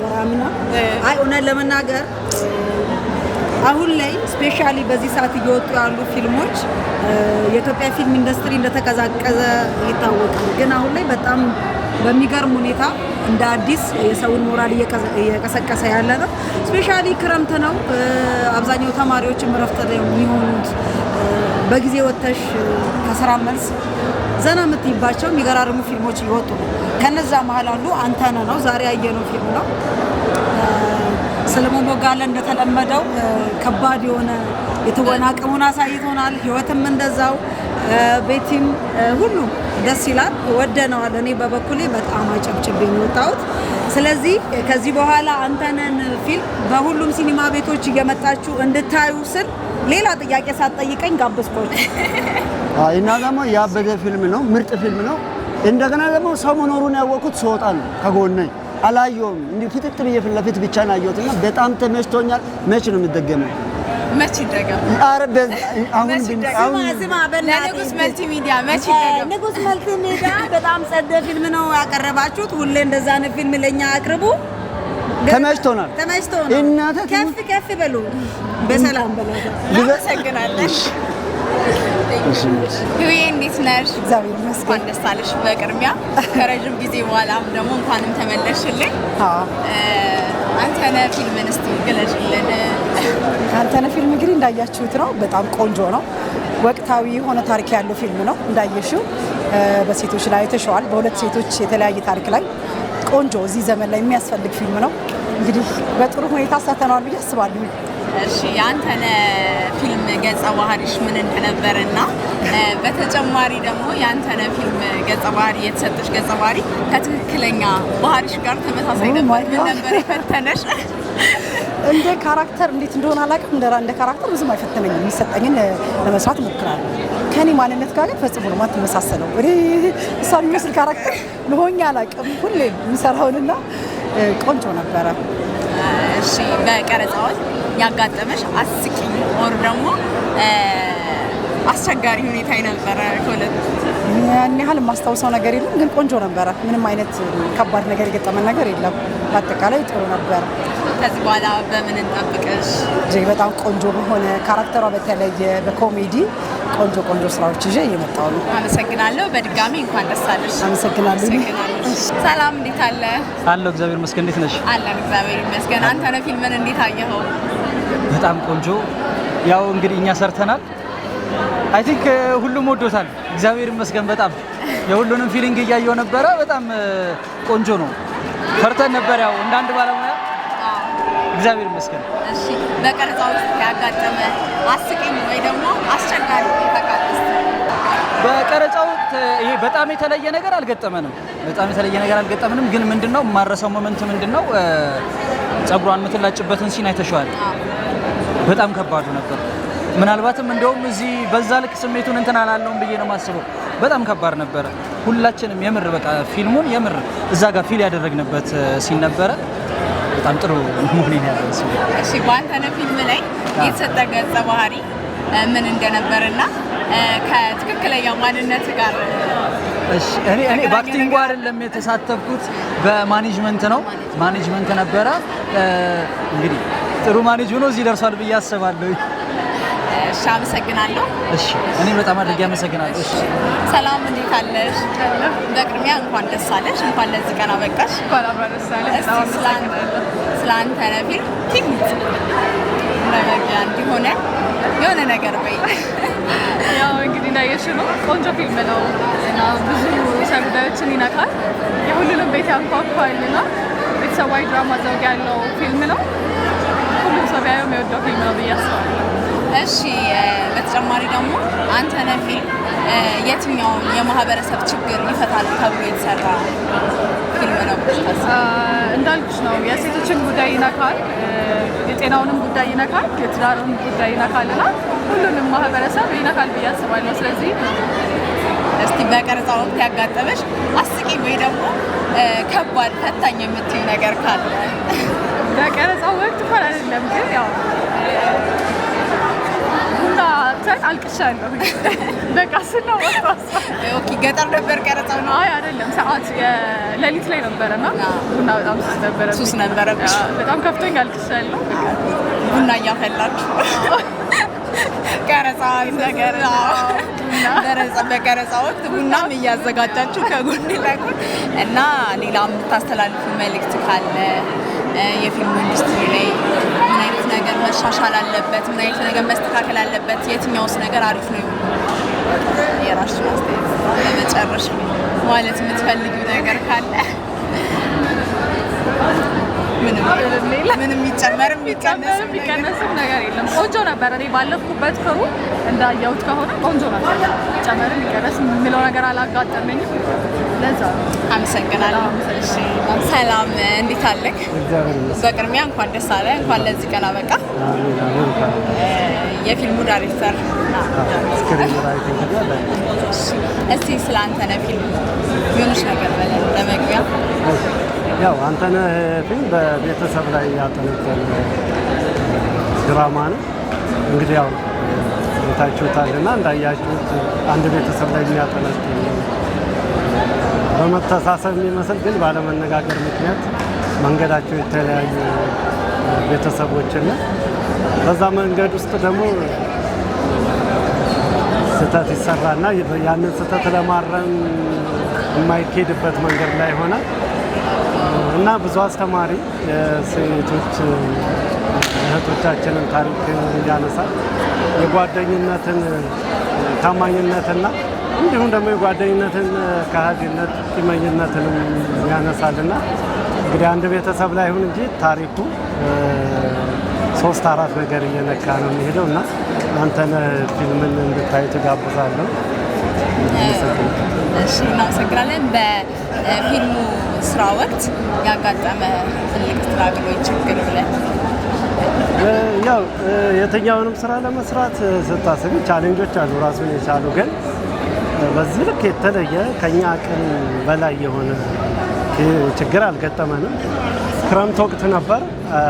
ገራሚ ነው። አይ እውነት ለመናገር አሁን ላይ ስፔሻሊ በዚህ ሰዓት እየወጡ ያሉ ፊልሞች የኢትዮጵያ ፊልም ኢንዱስትሪ እንደተቀዛቀዘ ይታወቃል። ግን አሁን ላይ በጣም በሚገርም ሁኔታ እንደ አዲስ የሰውን ሞራል እየቀሰቀሰ ያለ ነው። ስፔሻሊ ክረምት ነው። አብዛኛው ተማሪዎችም እረፍት ላይ የሚሆኑት በጊዜ ወጥተሽ ከስራ መልስ ዘና የምትይባቸው የሚገራርሙ ፊልሞች እየወጡ ነው። ከነዛ መሀል አንዱ አንተነህ ነው። ዛሬ ያየነው ፊልም ነው። ሰለሞን ቦጋለ እንደተለመደው ከባድ የሆነ የትወና አቅሙን አሳይቶናል። ህይወትም እንደዛው፣ ቤቲም ሁሉም ደስ ይላል። ወደነዋል። እኔ በበኩሌ በጣም አጨብጭቤ የወጣሁት። ስለዚህ ከዚህ በኋላ አንተነህን ፊልም በሁሉም ሲኒማ ቤቶች እየመጣችሁ እንድታዩ ስል ሌላ ጥያቄ ሳትጠይቀኝ ጋበዝኳችሁ። እና ደግሞ ያበደ ፊልም ነው። ምርጥ ፊልም ነው። እንደገና ደግሞ ሰው መኖሩን ያወቁት ስወጣ ነው ከጎነኝ አላየሁም። እንዲህ ፍጥጥ ብዬ ፊት ለፊት ብቻ ነው ያየሁትና በጣም ተመችቶኛል። መች ነው የሚደገመው? መች ይደገም? ኧረ አሁን ስማ ለንጉስ መልቲ ሚዲያ መች ይደገም? ንጉስ መልቲ ሚዲያ በጣም ጸደ ፊልም ነው ያቀረባችሁት። ሁሌ እንደዛ ነው ፊልም ለኛ አቅርቡ። ተመችቶናል። ተመችቶናል። እናንተ ከፍ በሉ። በሰላም በላታ እናመሰግናለን። ህዌ እንዴት ነሽ? እግዚአብሔር ይመስገን። እንኳን ደስ አለሽ። በቅድሚያ ከረጅም ጊዜ በኋላም ደግሞ እንኳንም ተመለስሽልኝ። አንተነህ ፊልምን እስቲ ግለጭልን። አንተነህ ፊልም እንግዲህ እንዳያችሁት ነው። በጣም ቆንጆ ነው። ወቅታዊ የሆነ ታሪክ ያለው ፊልም ነው። እንዳየሽው በሴቶች ላይ ተሸዋል። በሁለት ሴቶች የተለያየ ታሪክ ላይ ቆንጆ እዚህ ዘመን ላይ የሚያስፈልግ ፊልም ነው። እንግዲህ በጥሩ ሁኔታ ሰርተነዋል ብዬ አስባለሁ። እሺ የአንተነህ ፊልም ገጸ ባህሪሽ ምን እንደነበረና በተጨማሪ ደግሞ የአንተነህ ፊልም ገጸ ባህሪ የተሰጠሽ ገጸ ባህሪ ከትክክለኛ ባህሪሽ ጋር ተመሳሳይ ነበር? ምን ነበር የፈተነሽ? እንደ ካራክተር እንዴት እንደሆነ አላውቅም። እንደ ካራክተር ብዙም አይፈተነኝም። የሚሰጠኝን ለመስራት እሞክራለሁ። ከኔ ማንነት ጋር ግን ፈጽሞ ነው የማትመሳሰለው። እሷን የሚመስል ካራክተር ልሆኝ አላውቅም። ሁሌም የሚሰራውንና ቆንጆ ነበረ። እሺ በቀረጻዎች ያጋጠመሽ አስቂኝ ወር ደግሞ አስቸጋሪ ሁኔታ የነበረ ከሁለት ያን ያህል የማስታውሰው ነገር የለም፣ ግን ቆንጆ ነበረ። ምንም አይነት ከባድ ነገር የገጠመን ነገር የለም። በአጠቃላይ ጥሩ ነበረ። ከዚህ በኋላ በምን እንጠብቅሽ? እጅግ በጣም ቆንጆ በሆነ ካራክተሯ በተለየ በኮሜዲ ቆንጆ ስራዎች ይዤ እየመጣሁ ነው። አመሰግናለሁ። በድጋሚ እንኳን ደስ አለሽ። አመሰግናለሁ። ሰላም፣ እንዴት አለ? አለሁ፣ እግዚአብሔር ይመስገን። እንዴት ነሽ? አለን፣ እግዚአብሔር ይመስገን። አንተነህ ፊልምን እንዴት አየኸው? በጣም ቆንጆ። ያው እንግዲህ እኛ ሰርተናል። አይ ቲንክ ሁሉም ወዶታል። እግዚአብሔር ይመስገን። በጣም የሁሉንም ፊሊንግ እያየው ነበረ። በጣም ቆንጆ ነው። ፈርተን ነበር ያው እንደ አንድ ባለሙያ። እግዚአብሔር ይመስገን። እሺ በቀረጻ ውስጥ ያጋጠመ አስቂኝ ወይ ደግሞ አስቸጋሪ ተካክስ? በቀረጻው ይሄ በጣም የተለየ ነገር አልገጠመንም። ግን ምንድነው የማረሳው ሞመንት ምንድነው ጸጉሯን የምትላጭበትን ሲን አይተሽዋል። በጣም ከባዱ ነበር። ምናልባትም እንደውም እዚህ በዛ ልክ ስሜቱን እንትን አላለውም ብዬ ነው የማስበው። በጣም ከባድ ነበረ። ሁላችንም የምር በቃ ፊልሙን የምር እዛ ጋር ፊል ያደረግንበት ሲን ነበረ። በጣም ጥሩ ሙቪ ነው ያለው። እሺ በአንተነህ ፊልም ላይ የተሰጠ ገጸ ባህሪ ምን እንደነበርና ከትክክለኛ ማንነት ጋር እኔ በአክቲንግ አይደለም የተሳተፍኩት በማኔጅመንት ነው። ማኔጅመንት ነበረ። እንግዲህ ጥሩ ማኔጅ ሆኖ እዚህ ደርሷል ብዬ አስባለሁ። እሺ አመሰግናለሁ። እሺ እኔ በጣም አድርጌ አመሰግናለሁ። እሺ ሰላም እንዴት አለሽ? በቅድሚያ እንኳን ደስ አለሽ፣ እንኳን ለዚህ ቀን አበቃሽ። እንኳን አብራ ደስ አለሽ። ስለ አንተነህ ፊልም ትንሽ ለመግቢያ እንዲሆነ የሆነ ነገር በይ። ያው እንግዲህ እንዳየሽው ነው ቆንጆ ፊልም ነው እና ብዙ ጉዳዮችን ይነካል። የሁሉንም ቤት ያንኳኳልና ቤተሰባዊ ድራማ ዘውግ ያለው ፊልም ነው። ሁሉም ሰው ቢያየው የሚወደው ፊልም ነው ብዬ አስባለሁ። እሺ በተጨማሪ ደግሞ አንተነህ ፊልም የትኛውን የማህበረሰብ ችግር ይፈታል ተብሎ የተሰራ ፊልም ነው? እንዳልኩሽ ነው የሴቶችን ጉዳይ ይነካል፣ የጤናውንም ጉዳይ ይነካል፣ የትዳሩን ጉዳይ ይነካል እና ሁሉንም ማህበረሰብ ይነካል ብዬ አስባለሁ። ስለዚህ እስቲ በቀረጻ ወቅት ያጋጠመሽ አስቂኝ ወይ ደግሞ ከባድ ፈታኝ የምትይው ነገር ካለ? በቀረጻ ወቅት እንኳን አይደለም ግን ያው ቡና አጥተን አልቅሻለሁ። በቃ ስናው ኦኬ ገጠር ነበር ቀረጻው ነው? አይ አይደለም፣ ሰዓት የሌሊት ላይ ነበረና ቡና በጣም ሱስ ነበረብሽ። በጣም ከፍቶኝ አልቅሻለሁ። ቡና እያፈላችሁ ቀረጻ ነገር በቀረጻ ወቅት ቡናም እያዘጋጃችሁ ከጎን ለጎን እና ሌላ የምታስተላልፉ መልእክት ካለ የፊልም ኢንዱስትሪ ላይ ምን አይነት ነገር መሻሻል አለበት፣ ምን አይነት ነገር መስተካከል አለበት፣ የትኛውስ ነገር አሪፍ ነው? የራስሽ አስተያየት ለመጨረሻ ማለት የምትፈልጊው ነገር ካለ? ምንም የሚጨመርም የሚቀነስም ነገር የለም። ቆንጆ ነበር። እኔ ባለፍኩበት ክሩ እንዳየሁት ከሆነ ቆንጆ ነበር። ጨመርም የሚቀነስ የምለው ነገር አላጋጠመኝም። ለዛ አመሰግናለሁ። እሺ ሰላም፣ እንዴት አለክ? በቅድሚያ እንኳን ደስ አለ፣ እንኳን ለዚህ ቀን አበቃ። የፊልሙ ዳይሬክተር እስቲ ስለ አንተነህ ፊልም የሆነች ነገር በለን ለመግቢያ። ያው አንተነህ ፊልም በቤተሰብ ላይ ያጠነጠነ ድራማ ነው። እንግዲህ ያው ታችሁታልና እንዳያችሁት አንድ ቤተሰብ ላይ የሚያጠነጥን በመተሳሰብ የሚመስል ግን ባለመነጋገር ምክንያት መንገዳቸው የተለያዩ ቤተሰቦችና በዛ መንገድ ውስጥ ደግሞ ስህተት ይሰራና ያንን ስህተት ለማረም የማይኬድበት መንገድ ላይ ሆነ እና ብዙ አስተማሪ የሴቶች እህቶቻችንን ታሪክ እያነሳል የጓደኝነትን ታማኝነትና እንዲሁም ደግሞ የጓደኝነትን ከሃዲነት ቂመኝነትንም ያነሳልና እንግዲህ አንድ ቤተሰብ ላይ ይሁን እንጂ ታሪኩ 3-4 ነገር እየነካ ነው የሚሄደው እና አንተነህ ፊልምን እንድታዩት ጋብዛለሁ። እሺ እናመሰግናለን። በፊልሙ ስራ ወቅት ያጋጠመ ትልቅ ስትራግል ወይ ችግር ብለን? ያው የትኛውንም ስራ ለመስራት ስታስቢ ቻሌንጆች አሉ ራሱን የቻሉ ግን በዚህ ልክ የተለየ ከኛ አቅም በላይ የሆነ ችግር አልገጠመንም። ክረምት ወቅት ነበር።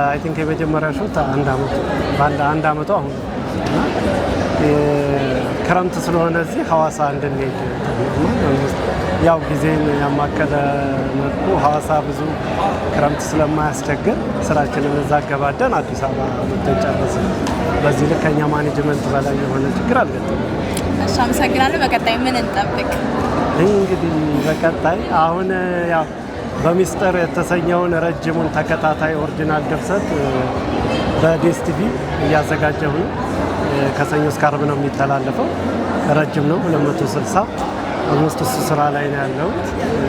አይ ቲንክ የመጀመሪያ ሹት አንድ አመቱ አሁን ክረምት ስለሆነ እዚህ ሐዋሳ እንድንሄድ ያው ጊዜን ያማከለ መልኩ ሐዋሳ ብዙ ክረምት ስለማያስቸግር ስራችንን እዛ አገባደን አዲስ አበባ መጥተን ጨረስን። በዚህ ልክ ከኛ ማኔጅመንት በላይ የሆነ ችግር አልገጠመንም። እሺ አመሰግናለሁ። በቀጣይ ምን እንጠብቅ? እንግዲህ በቀጣይ አሁን ያው በሚስጥር የተሰኘውን ረጅሙን ተከታታይ ኦሪጂናል ድርሰት በዴስ ቲቪ እያዘጋጀሁ ነው። ከሰኞ እስከ ዓርብ ነው የሚተላለፈው። ረጅም ነው 260 ኦልሞስት እሱ ስራ ላይ ነው ያለው።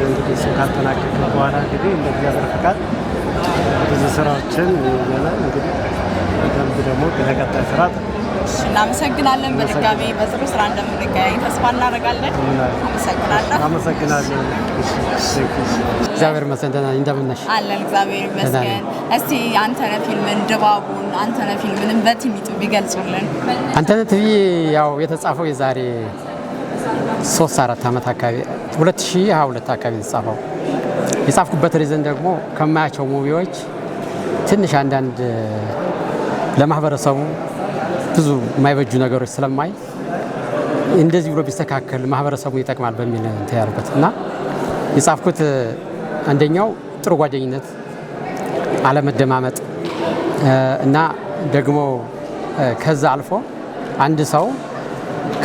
እንግዲህ እሱ ካጠናቀቅን በኋላ እንግዲህ እንደ እግዚአብሔር ፈቃድ ብዙ ስራዎችን ይዘናል። እንግዲህ በደንብ ደግሞ ለቀጣይ ስራ እናመሰግናለን። በድጋሚ በጥሩ ስራ እንደምንገናኝ ተስፋ እናደርጋለን። አመሰግናለሁ። አመሰግናለሁ። እግዚአብሔር ይመስገን። እንደምን ነሽ? አለን እግዚአብሔር ይመስገን። እስቲ አንተነህ ፊልምን ድባቡን አንተነህ ፊልምን በትንሹ ቢገልጹልን። አንተነህ ቲቪ ያው የተጻፈው የዛሬ 3-4 ዓመት አካባቢ 2022 አካባቢ የተጻፈው። የጻፍኩበት ሪዝን ደግሞ ከማያቸው ሙቪዎች ትንሽ አንዳንድ ለማህበረሰቡ ብዙ የማይበጁ ነገሮች ስለማይ እንደዚህ ብሎ ቢስተካከል ማህበረሰቡን ይጠቅማል በሚል እንትን ያልኩት እና የጻፍኩት አንደኛው ጥሩ ጓደኝነት፣ አለመደማመጥ እና ደግሞ ከዛ አልፎ አንድ ሰው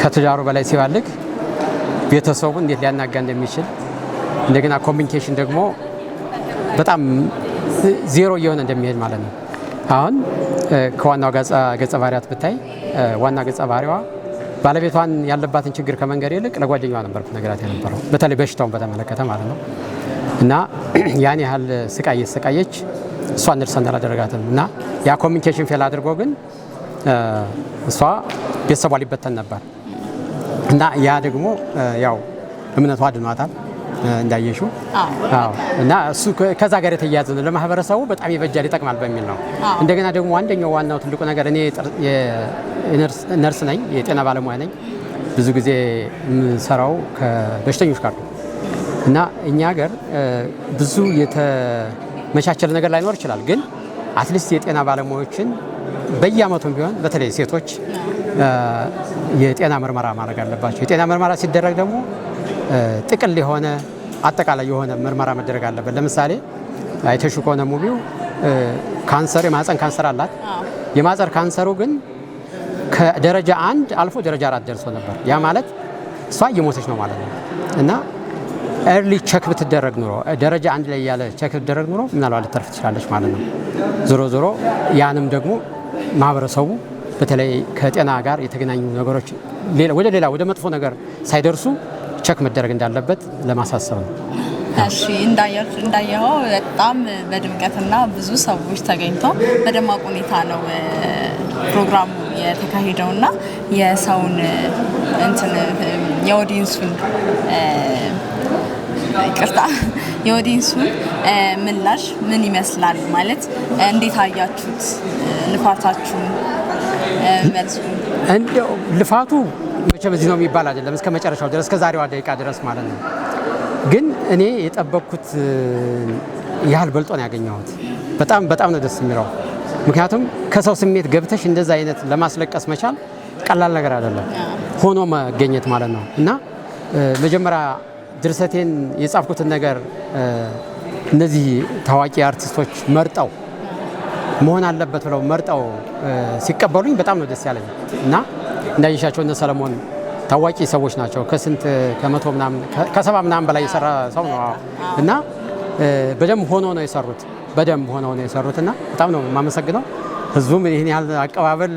ከትዳሩ በላይ ሲባልግ ቤተሰቡን እንዴት ሊያናጋ እንደሚችል እንደገና ኮሚኒኬሽን ደግሞ በጣም ዜሮ እየሆነ እንደሚሄድ ማለት ነው። አሁን ከዋናው ገጸ ባህሪያት ብታይ ዋና ገጸ ባህሪዋ ባለቤቷን ያለባትን ችግር ከመንገር ይልቅ ለጓደኛዋ ነበር ነገራት የነበረው፣ በተለይ በሽታውን በተመለከተ ማለት ነው። እና ያን ያህል ስቃይ እየተሰቃየች እሷ እንደርሰን አላደረጋትም እና ያ ኮሚኒኬሽን ፌል አድርጎ ግን እሷ ቤተሰቧ ሊበተን ነበር እና ያ ደግሞ ያው እምነቷ አድኗታል እንዳየሽው። እና እሱ ከዛ ጋር የተያያዘ ነው። ለማህበረሰቡ በጣም ይበጃል፣ ይጠቅማል በሚል ነው። እንደገና ደግሞ አንደኛው ዋናው ትልቁ ነገር እኔ ነርስ ነኝ፣ የጤና ባለሙያ ነኝ። ብዙ ጊዜ የምሰራው ከበሽተኞች ጋር ነው እና እኛ ሀገር ብዙ የተመቻቸለ ነገር ላይኖር ይችላል፣ ግን አትሊስት የጤና ባለሙያዎችን በየአመቱም ቢሆን በተለይ ሴቶች የጤና ምርመራ ማድረግ አለባቸው። የጤና ምርመራ ሲደረግ ደግሞ ጥቅል የሆነ አጠቃላይ የሆነ ምርመራ መደረግ አለበት። ለምሳሌ አይተሹ ከሆነ ሙቪው ካንሰር፣ የማህፀን ካንሰር አላት። የማህፀን ካንሰሩ ግን ከደረጃ 1 አልፎ ደረጃ 4 ደርሶ ነበር። ያ ማለት እሷ እየሞተች ነው ማለት ነው እና ኤርሊ ቼክ ብትደረግ ኑሮ ደረጃ 1 ላይ ያለ ቼክ ብትደረግ ኑሮ ምናልባት ልትተርፍ ትችላለች ማለት ነው። ዞሮ ዞሮ ያንም ደግሞ ማህበረሰቡ በተለይ ከጤና ጋር የተገናኙ ነገሮች ወደ መጥፎ ነገር ሳይደርሱ ቸክ መደረግ እንዳለበት ለማሳሰብ ነው። እሺ እንዳየኸው በጣም በድምቀትና ብዙ ሰዎች ተገኝተው በደማቅ ሁኔታ ነው ፕሮግራሙ የተካሄደውና የሰውን የኦዲየንሱን ምላሽ ምን ይመስላል ማለት እንዴት አያችሁት? ልፋታችሁን መልሱ እንደው ልፋቱ መቼም እዚህ ነው የሚባል አይደለም። እስከ መጨረሻው ድረስ እስከ ዛሬዋ ደቂቃ ድረስ ማለት ነው። ግን እኔ የጠበቅኩት ያህል በልጦ ነው ያገኘሁት። በጣም ነው ደስ የሚለው። ምክንያቱም ከሰው ስሜት ገብተሽ እንደዛ አይነት ለማስለቀስ መቻል ቀላል ነገር አይደለም፣ ሆኖ መገኘት ማለት ነው። እና መጀመሪያ ድርሰቴን የጻፍኩትን ነገር እነዚህ ታዋቂ አርቲስቶች መርጠው መሆን አለበት ብለው መርጠው ሲቀበሉኝ በጣም ነው ደስ ያለኝ። እና እንዳይሻቸው እነ ሰለሞን ታዋቂ ሰዎች ናቸው። ከመቶ ምናምን ከሰባ ምናምን በላይ የሰራ ሰው ነው እና በደንብ ሆኖ ነው የሰሩት እና በጣም ነው የማመሰግነው። ህዝቡም ይህን ያህል አቀባበል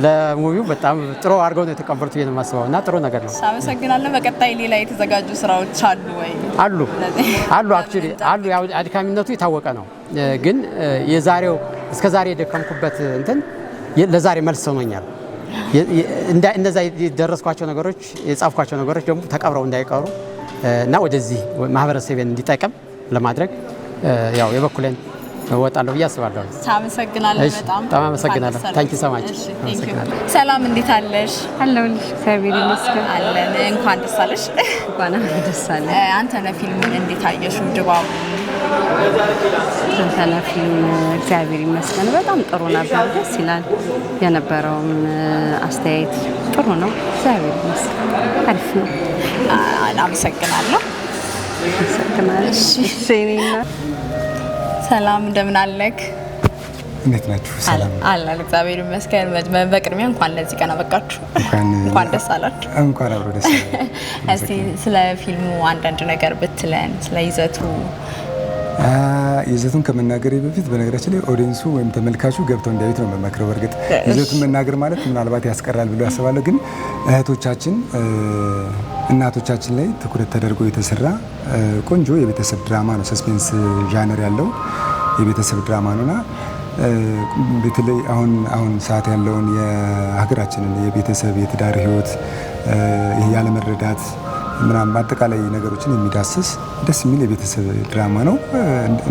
ለሙቪው በጣም ጥሩ አድርገው ነው የተቀበሉት ብዬ ነው የማስበው እና ጥሩ ነገር ነው። አመሰግናለሁ። በቀጣይ ሌላ የተዘጋጁ ስራዎች አሉ ወይ? አሉ አክቹሊ አሉ። ያው አድካሚነቱ የታወቀ ነው፣ ግን እስከ ዛሬ የደከምኩበት ለዛሬ መልስ ሆኖኛል። እነዛ የደረስኳቸው ነገሮች የጻፍኳቸው ነገሮች ደግሞ ተቀብረው እንዳይቀሩ እና ወደዚህ ማህበረሰቤን እንዲጠቅም ለማድረግ ያው የበኩሌን እወጣለሁ ብዬ አስባለሁ። አመሰግናለሁ። በጣም አመሰግናለሁ። ታንኪ ሶ ማች። ሰላም፣ እንዴት አለሽ? አለሁልሽ። እግዚአብሔር ይመስገን። አለን። እንኳን ደስ አለሽ። እንኳን ደስ አለ። አንተነህ ፊልሙን እንዴት አየሽው? ድባቡ አንተነህ ፊልም እግዚአብሔር ይመስገን በጣም ጥሩ ነበር። ደስ ይላል። የነበረውም አስተያየት ጥሩ ነው። እግዚአብሔር ይመስገን አሪፍ ነው። አመሰግናለሁ። አመሰግናለሁ። ሰላም፣ እንደምን አለክ? እንዴት ናችሁ? ሰላም አለን፣ እግዚአብሔር ይመስገን። በቅድሚያ እንኳን ለዚህ ቀን አበቃችሁ። እንኳን ደስ አላችሁ። እንኳን አብሮ ደስ አለን። እስቲ ስለ ፊልሙ አንዳንድ ነገር ብትለን፣ ስለ ይዘቱ። ይዘቱን ከመናገሬ በፊት በነገራችን ላይ ኦዲየንሱ ወይም ተመልካቹ ገብተው እንዲያዩት ነው የምመክረው። በእርግጥ ይዘቱን መናገር ማለት ምናልባት ያስቀራል ብሎ ያስባለሁ፣ ግን እህቶቻችን እናቶቻችን ላይ ትኩረት ተደርጎ የተሰራ ቆንጆ የቤተሰብ ድራማ ነው። ሰስፔንስ ዣነር ያለው የቤተሰብ ድራማ ነውና በተለይ አሁን ሰዓት ያለውን የሀገራችንን የቤተሰብ የትዳር ህይወት ያለመረዳት ምናምን አጠቃላይ ነገሮችን የሚዳስስ ደስ የሚል የቤተሰብ ድራማ ነው።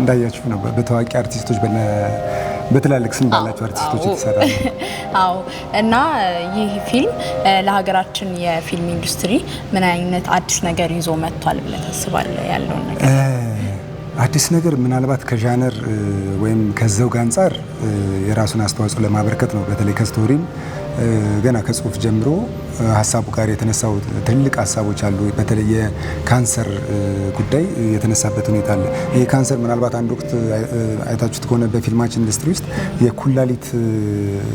እንዳያችሁ ነው በታዋቂ አርቲስቶች በነ በትላልቅ ስም ባላቸው አርቲስቶች የተሰራ ነው። አዎ። እና ይህ ፊልም ለሀገራችን የፊልም ኢንዱስትሪ ምን አይነት አዲስ ነገር ይዞ መጥቷል ብለህ ታስባለህ? ያለውን ነገር አዲስ ነገር ምናልባት ከዣነር ወይም ከዘውግ አንጻር የራሱን አስተዋጽኦ ለማበርከት ነው። በተለይ ከስቶሪም ገና ከጽሁፍ ጀምሮ ሀሳቡ ጋር የተነሳው ትልቅ ሀሳቦች አሉ። በተለይ የካንሰር ጉዳይ የተነሳበት ሁኔታ አለ። ይሄ ካንሰር ምናልባት አንድ ወቅት አይታችሁት ከሆነ በፊልማችን ኢንዱስትሪ ውስጥ የኩላሊት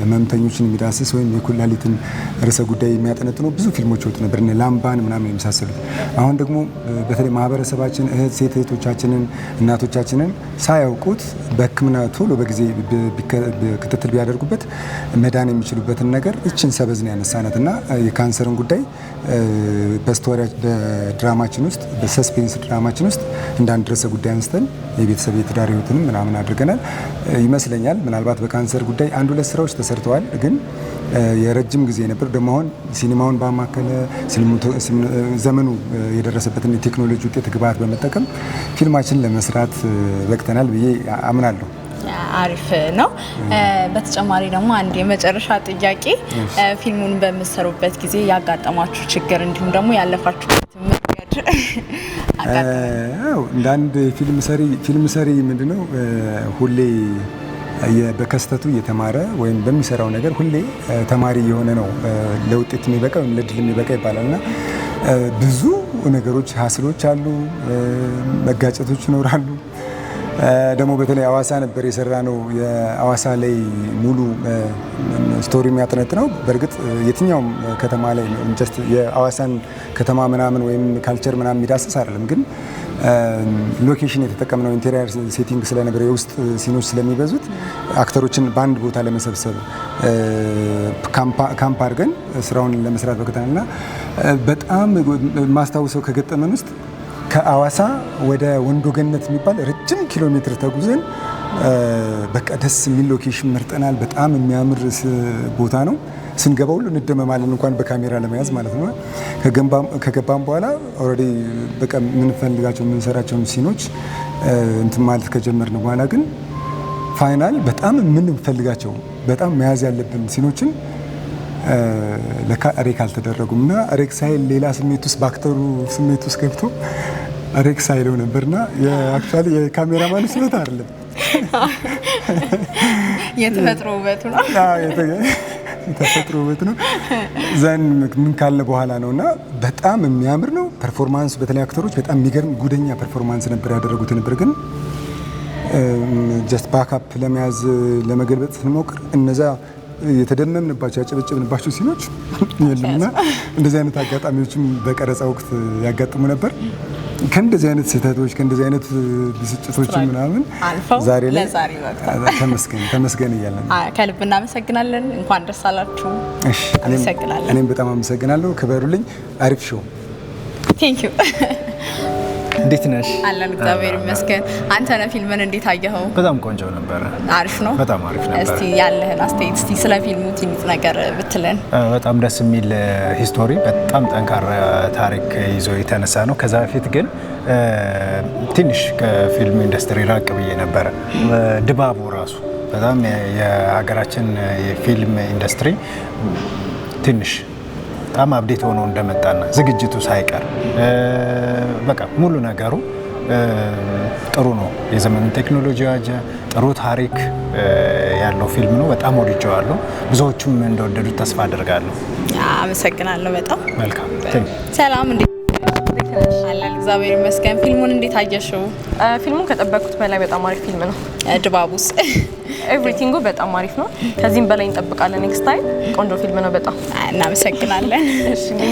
ህመምተኞችን የሚዳስስ ወይም የኩላሊትን ርዕሰ ጉዳይ የሚያጠነጥኑ ብዙ ፊልሞች ወጡ ነበር፣ እነ ላምባን ምናምን የመሳሰሉት። አሁን ደግሞ በተለይ ማህበረሰባችን ሴት እህቶቻችንን እናቶቻችንን ሳያውቁት በሕክምና ቶሎ በጊዜ ክትትል ቢያደርጉበት መዳን የሚችሉበትን ነገር እችን ሰበዝ ነው ያነሳናት እና የካንሰርን ጉዳይ በድራማችን ውስጥ በሰስፔንስ ድራማችን ውስጥ እንዳንድ ርዕሰ ጉዳይ አንስተን የቤተሰብ የትዳር ህይወትንም ምናምን አድርገናል ይመስለኛል። ምናልባት በካንሰር ጉዳይ 1-2 ስራዎች ተሰርተዋል፣ ግን የረጅም ጊዜ ነበር። ደግሞ አሁን ሲኒማውን ባማከለ ዘመኑ የደረሰበትን የቴክኖሎጂ ውጤት ግብዓት በመጠቀም ፊልማችን ለመስራት በቅተናል ብዬ አምናለሁ። አሪፍ ነው። በተጨማሪ ደግሞ አንድ የመጨረሻ ጥያቄ ፊልሙን በምትሰሩበት ጊዜ ያጋጠማችሁ ችግር እንዲሁም ደግሞ ያለፋችሁበት መንገድ እንደ አንድ ፊልም ሰሪ ምንድነው ሁሌ በከስተቱ እየተማረ ወይም በሚሰራው ነገር ሁሌ ተማሪ የሆነ ነው ለውጤት የሚበቃ ወይም ለድል የሚበቃ ይባላልና ብዙ ነገሮች ሀስሎች አሉ፣ መጋጨቶች ይኖራሉ። ደግሞ በተለይ አዋሳ ነበር የሰራ ነው። የአዋሳ ላይ ሙሉ ስቶሪ የሚያጠነጥነው በእርግጥ የትኛውም ከተማ ላይ ነው። ጀስት የአዋሳን ከተማ ምናምን ወይም ካልቸር ምናምን የሚዳስስ አይደለም። ግን ሎኬሽን የተጠቀምነው ኢንቴሪየር ሴቲንግ ስለነበረ የውስጥ ሲኖች ስለሚበዙት አክተሮችን በአንድ ቦታ ለመሰብሰብ ካምፕ አድርገን ስራውን ለመስራት በከተማና በጣም ማስታውሰው ከገጠመን ውስጥ ከአዋሳ ወደ ወንዶ ገነት የሚባል ረጅም ኪሎ ሜትር ተጉዘን በቃ ደስ የሚል ሎኬሽን መርጠናል። በጣም የሚያምር ቦታ ነው። ስንገባ ሁሉ እንደመማለን እንኳን በካሜራ ለመያዝ ማለት ነው። ከገባም በኋላ ኦልሬዲ በቃ የምንፈልጋቸው የምንሰራቸውን ሲኖች እንትን ማለት ከጀመርን በኋላ ግን ፋይናል በጣም የምንፈልጋቸው በጣም መያዝ ያለብን ሲኖችን ለካ ሬክ አልተደረጉም እና ሬክ ሳይል ሌላ ስሜት ውስጥ በአክተሩ ስሜት ውስጥ ገብቶ ሬክ ሳይለው ነበርና የአክቹዋሊ የካሜራማን ስህተት አይደለም፣ የተፈጥሮ ውበቱ ነው። የተፈጥሮ ውበት ነው። ዘን ምን ካለ በኋላ ነውና በጣም የሚያምር ነው ፐርፎርማንስ። በተለይ አክተሮች በጣም የሚገርም ጉደኛ ፐርፎርማንስ ነበር ያደረጉት ነበር። ግን ጀስት ባክአፕ ለመያዝ ለመገልበጥ ስንሞክር እነዛ የተደመምንባቸው ያጨበጨብንባቸው ሲኖች የሉምና እንደዚህ አይነት አጋጣሚዎችም በቀረጻ ወቅት ያጋጥሙ ነበር። ከእንደዚህ አይነት ስህተቶች ከእንደዚህ አይነት ብስጭቶች ምናምን ዛሬ ላይ ተመስገን እያለን ከልብ እናመሰግናለን። እንኳን ደስ አላችሁ። እሺ፣ እኔም በጣም አመሰግናለሁ። ክበሩልኝ። አሪፍ ሾው። ቴንክ ዩ። እንዴት ነሽ? አለን፣ እግዚአብሔር ይመስገን። አንተ ነህ ፊልምን እንዴት አየኸው? በጣም ቆንጆ ነበረ። አሪፍ ነው። በጣም አሪፍ ነበር። እስቲ ያለህን አስተያየት እስቲ ስለ ፊልሙ ትንሽ ነገር ብትለን። በጣም ደስ የሚል ሂስቶሪ፣ በጣም ጠንካራ ታሪክ ይዞ የተነሳ ነው። ከዛ በፊት ግን ትንሽ ከፊልም ኢንዱስትሪ ራቅ ብዬ ነበረ። ድባቡ ራሱ በጣም የሀገራችን የፊልም ኢንዱስትሪ ትንሽ በጣም አብዴት ሆኖ እንደመጣና ዝግጅቱ ሳይቀር በቃ ሙሉ ነገሩ ጥሩ ነው። የዘመኑን ቴክኖሎጂ ያጀ ጥሩ ታሪክ ያለው ፊልም ነው። በጣም ወድጄዋለሁ። ብዙዎቹም እንደወደዱት ተስፋ አደርጋለሁ። አመሰግናለሁ በጣም። መልካም። ሰላም፣ እንዴት አለን? እግዚአብሔር ይመስገን። ፊልሙን እንዴት አየሽው? ፊልሙን ከጠበቅኩት በላይ በጣም አሪፍ ፊልም ነው። ድባቡስ? ኤቭሪቲንጉ በጣም አሪፍ ነው። ከዚህም በላይ እንጠብቃለን። ኔክስት ታይም ቆንጆ ፊልም ነው። በጣም እናመሰግናለን።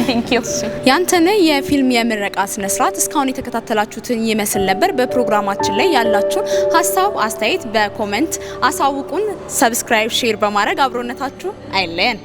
ቴንክ ዩ። ያንተነህ የፊልም የምረቃ ስነ ስርዓት እስካሁን የተከታተላችሁትን ይመስል ነበር። በፕሮግራማችን ላይ ያላችሁን ሀሳብ አስተያየት በኮሜንት አሳውቁን። ሰብስክራይብ፣ ሼር በማድረግ አብሮነታችሁ አይለየን።